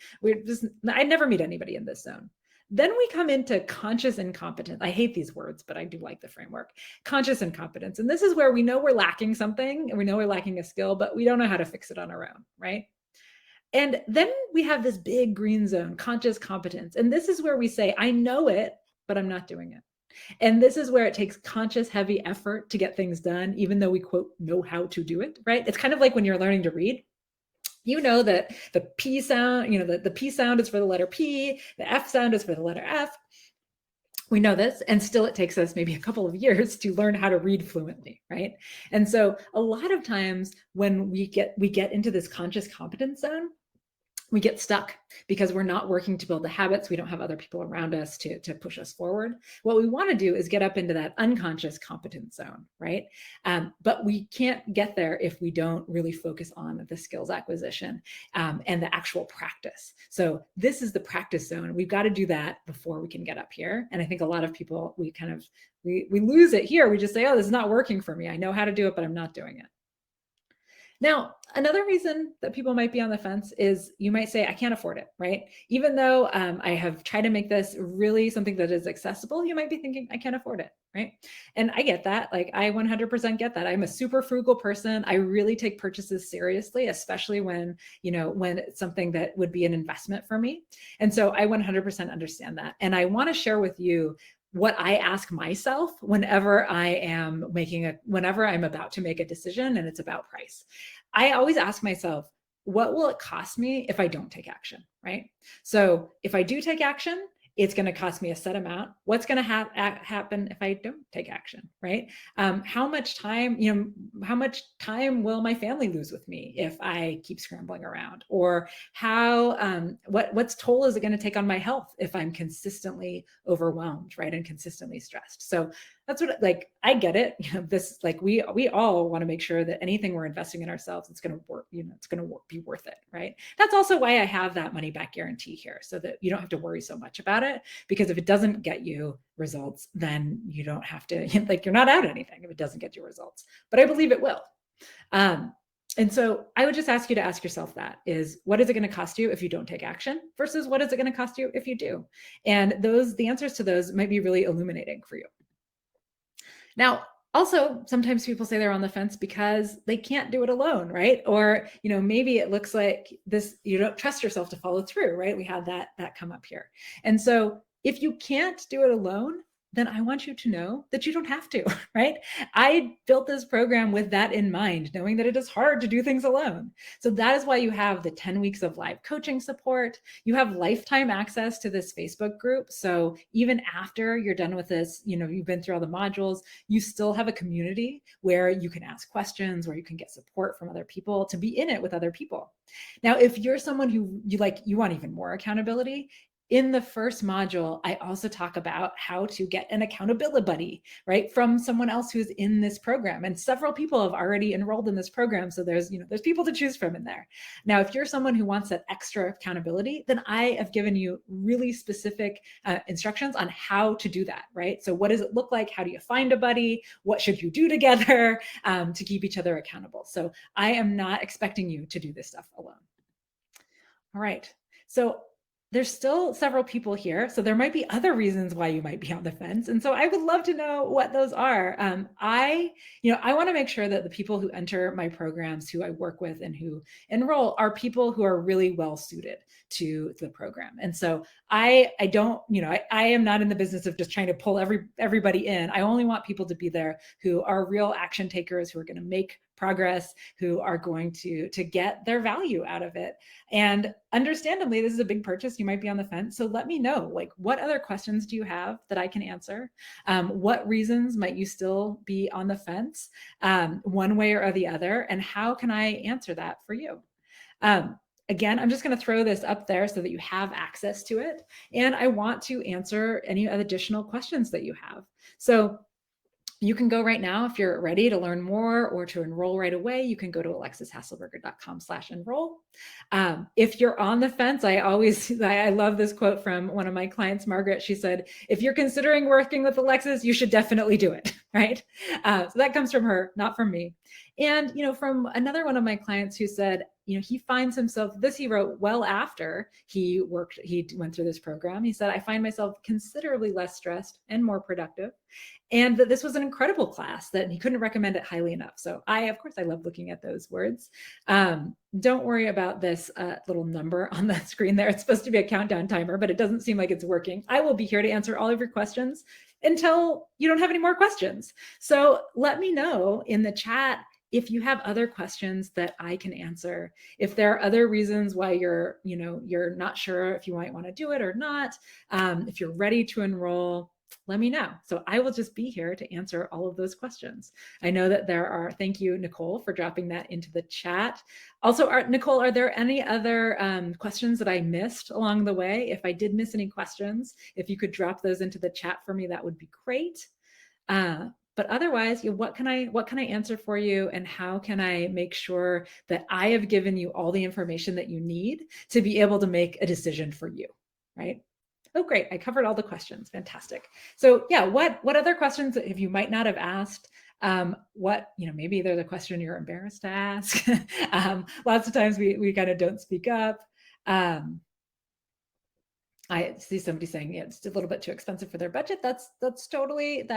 I never meet anybody in this zone. Then we come into conscious incompetence. I hate these words, but I do like the framework. Conscious incompetence. And this is where we know we're lacking something, and we know we're lacking a skill, but we don't know how to fix it on our own, right? And then we have this big green zone, conscious competence. And this is where we say, I know it, but I'm not doing it. And this is where it takes conscious, heavy effort to get things done, even though we, quote, know how to do it, right? It's kind of like when you're learning to read. You know that the P sound, the P sound is for the letter P, the F sound is for the letter F. We know this, and still it takes us maybe a couple of years to learn how to read fluently, right? And so a lot of times when we get into this conscious competence zone, we get stuck because we're not working to build the habits. We don't have other people around us to push us forward. What we want to do is get up into that unconscious competence zone, right? But we can't get there if we don't really focus on the skills acquisition and the actual practice. So this is the practice zone. We've got to do that before we can get up here. And I think a lot of people, we lose it here. We just say, oh, this is not working for me. I know how to do it, but I'm not doing it. Now, another reason that people might be on the fence is you might say, I can't afford it, right? Even though I have tried to make this really something that is accessible, you might be thinking, I can't afford it, right? And I get that. Like, I 100% get that. I'm a super frugal person. I really take purchases seriously, especially when it's something that would be an investment for me. And so I 100% understand that. And I want to share with you what I ask myself whenever I'm about to make a decision and it's about price. I always ask myself, what will it cost me if I don't take action, right? So if I do take action, it's going to cost me a set amount. What's going to happen if I don't take action, right? How much time will my family lose with me if I keep scrambling around? Or what's toll is it going to take on my health if I'm consistently overwhelmed, right, and consistently stressed? So that's what, like, I get it. This, like, we all want to make sure that anything we're investing in ourselves, it's going to work. It's going to be worth it, right? That's also why I have that money back guarantee here, so that you don't have to worry so much about it. Because if it doesn't get you results, then you don't have to, like, you're not out anything if it doesn't get you results. But I believe it will. And so I would just ask you to ask yourself that is, what is it going to cost you if you don't take action versus what is it going to cost you if you do? And the answers to those might be really illuminating for you. Now, also, sometimes people say they're on the fence because they can't do it alone, right? Or, maybe it looks like you don't trust yourself to follow through, right? We had that come up here. And so if you can't do it alone, then I want you to know that you don't have to, right? I built this program with that in mind, knowing that it is hard to do things alone. So that is why you have the 10 weeks of live coaching support. You have lifetime access to this Facebook group. So even after you're done with this, you've been through all the modules, you still have a community where you can ask questions, where you can get support from other people, to be in it with other people. Now, if you're someone who you want even more accountability, in the first module, I also talk about how to get an accountability buddy, right, from someone else who's in this program. And several people have already enrolled in this program. So there's people to choose from in there. Now, if you're someone who wants that extra accountability, then I have given you really specific instructions on how to do that, right? So what does it look like? How do you find a buddy? What should you do together to keep each other accountable? So I am not expecting you to do this stuff alone. All right. So there's still several people here. So there might be other reasons why you might be on the fence. And so I would love to know what those are. I want to make sure that the people who enter my programs, who I work with and who enroll, are people who are really well suited to the program. And so I am not in the business of just trying to pull everybody in. I only want people to be there who are real action takers, who are going to make progress, who are going to get their value out of it. And understandably, this is a big purchase. You might be on the fence. So let me know, like, what other questions do you have that I can answer? What reasons might you still be on the fence, one way or the other? And how can I answer that for you? Again, I'm just going to throw this up there so that you have access to it. And I want to answer any additional questions that you have. So you can go right now if you're ready to learn more or to enroll right away. You can go to alexishasselberger.com/enroll. If you're on the fence, I love this quote from one of my clients, Margaret. She said, if you're considering working with Alexis, you should definitely do it, right? So that comes from her, not from me. And, from another one of my clients who said, he finds himself, he wrote well after he went through this program. He said, I find myself considerably less stressed and more productive. And that this was an incredible class, that he couldn't recommend it highly enough. So of course, I love looking at those words. Don't worry about this little number on the screen there. It's supposed to be a countdown timer, but it doesn't seem like it's working. I will be here to answer all of your questions until you don't have any more questions. So let me know in the chat if you have other questions that I can answer, if there are other reasons why you're not sure if you might want to do it or not, if you're ready to enroll, let me know. So I will just be here to answer all of those questions. I know that thank you, Nicole, for dropping that into the chat. Also, Nicole, are there any other questions that I missed along the way? If I did miss any questions, if you could drop those into the chat for me, that would be great. But otherwise, what can I answer for you, and how can I make sure that I have given you all the information that you need to be able to make a decision for you, right? Oh, great. I covered all the questions. Fantastic. So yeah, what other questions, if you might not have asked, Maybe there's a question you're embarrassed to ask. Lots of times we kind of don't speak up. Um, I see somebody saying, yeah, it's a little bit too expensive for their budget. That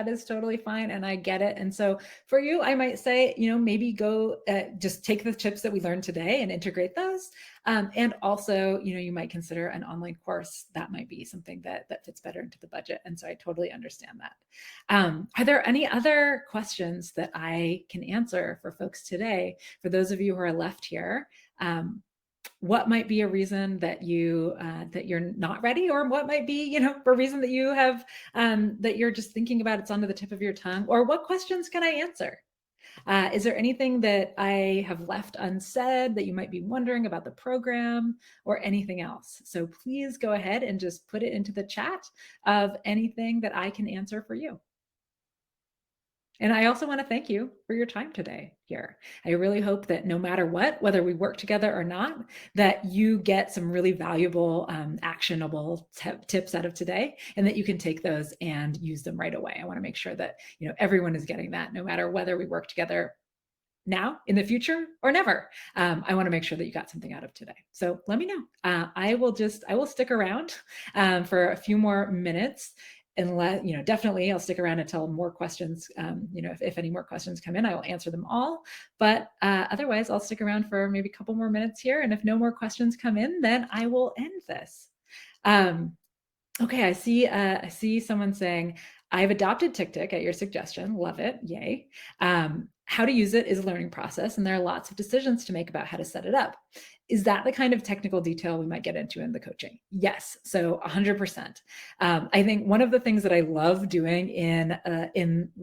is totally fine, and I get it. And so for you, I might say, maybe go just take the tips that we learned today and integrate those. And also, you might consider an online course. That might be something that fits better into the budget. And so I totally understand that. Are there any other questions that I can answer for folks today? For those of you who are left here, what might be a reason that you're not ready, or what might be a reason that you have that you're just thinking about, it's on the tip of your tongue, or what questions can I answer? Is there anything that I have left unsaid that you might be wondering about the program, or anything else? So please go ahead and just put it into the chat of anything that I can answer for you. And I also want to thank you for your time today here. I really hope that no matter what, whether we work together or not, that you get some really valuable, actionable tips out of today, and that you can take those and use them right away. I want to make sure that everyone is getting that, no matter whether we work together now, in the future, or never. I want to make sure that you got something out of today. So let me know. I will stick around for a few more minutes. And definitely I'll stick around until more questions, if any more questions come in, I will answer them all. But otherwise, I'll stick around for maybe a couple more minutes here. And if no more questions come in, then I will end this. Okay, I see someone saying, I've adopted TickTick at your suggestion. Love it. Yay. How to use it is a learning process, and there are lots of decisions to make about how to set it up. Is that the kind of technical detail we might get into in the coaching? Yes. So 100%. I think one of the things that I love doing in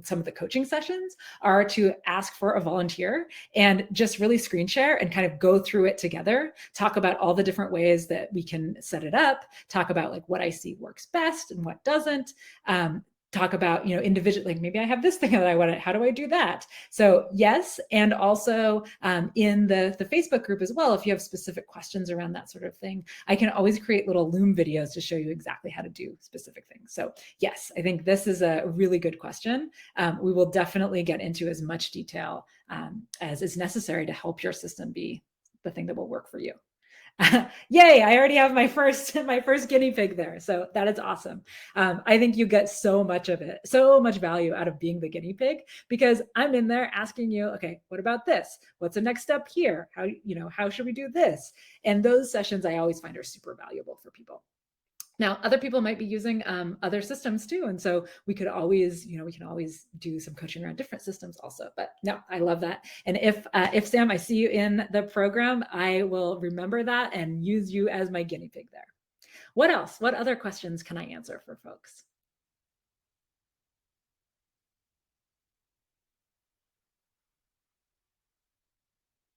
some of the coaching sessions are to ask for a volunteer and just really screen share and kind of go through it together, talk about all the different ways that we can set it up, talk about like what I see works best and what doesn't. Talk about, individually, like maybe I have this thing that I want to, how do I do that? So yes. And also in the Facebook group as well, if you have specific questions around that sort of thing, I can always create little Loom videos to show you exactly how to do specific things. So yes, I think this is a really good question. We will definitely get into as much detail as is necessary to help your system be the thing that will work for you. Yay, I already have my first guinea pig there. So that is awesome. I think you get so much value out of being the guinea pig, because I'm in there asking you, okay, what about this? What's the next step here? How should we do this? And those sessions I always find are super valuable for people. Now, other people might be using other systems too. And so we can always do some coaching around different systems also. But no, I love that. And if Sam, I see you in the program, I will remember that and use you as my guinea pig there. What else? What other questions can I answer for folks?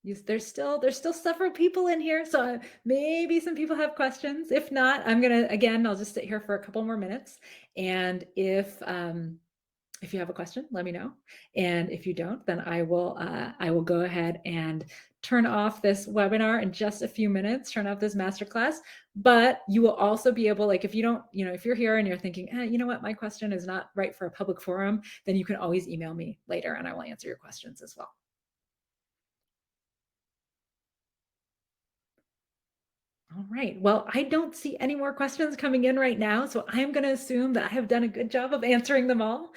There's still several people in here, so maybe some people have questions. If not, I'll just sit here for a couple more minutes. And if you have a question, let me know. And if you don't, then I will go ahead and turn off this webinar in just a few minutes, turn off this masterclass. But you will also be able, like, if you're here and you're thinking, you know what, my question is not right for a public forum, then you can always email me later and I will answer your questions as well. All right. Well, I don't see any more questions coming in right now, so I'm going to assume that I have done a good job of answering them all.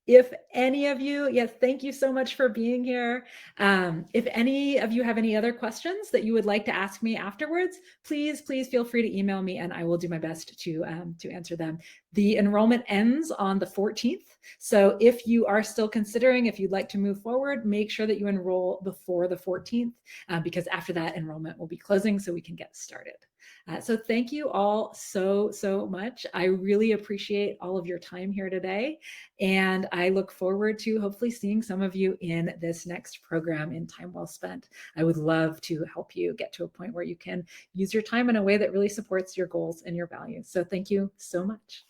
If any of you, yes, thank you so much for being here. If any of you have any other questions that you would like to ask me afterwards, please feel free to email me and I will do my best to answer them. The enrollment ends on the 14th. So if you are still considering, if you'd like to move forward, make sure that you enroll before the 14th, because after that enrollment will be closing so we can get started. So thank you all so much. I really appreciate all of your time here today. And I look forward to hopefully seeing some of you in this next program in Time Well Spent. I would love to help you get to a point where you can use your time in a way that really supports your goals and your values. So thank you so much.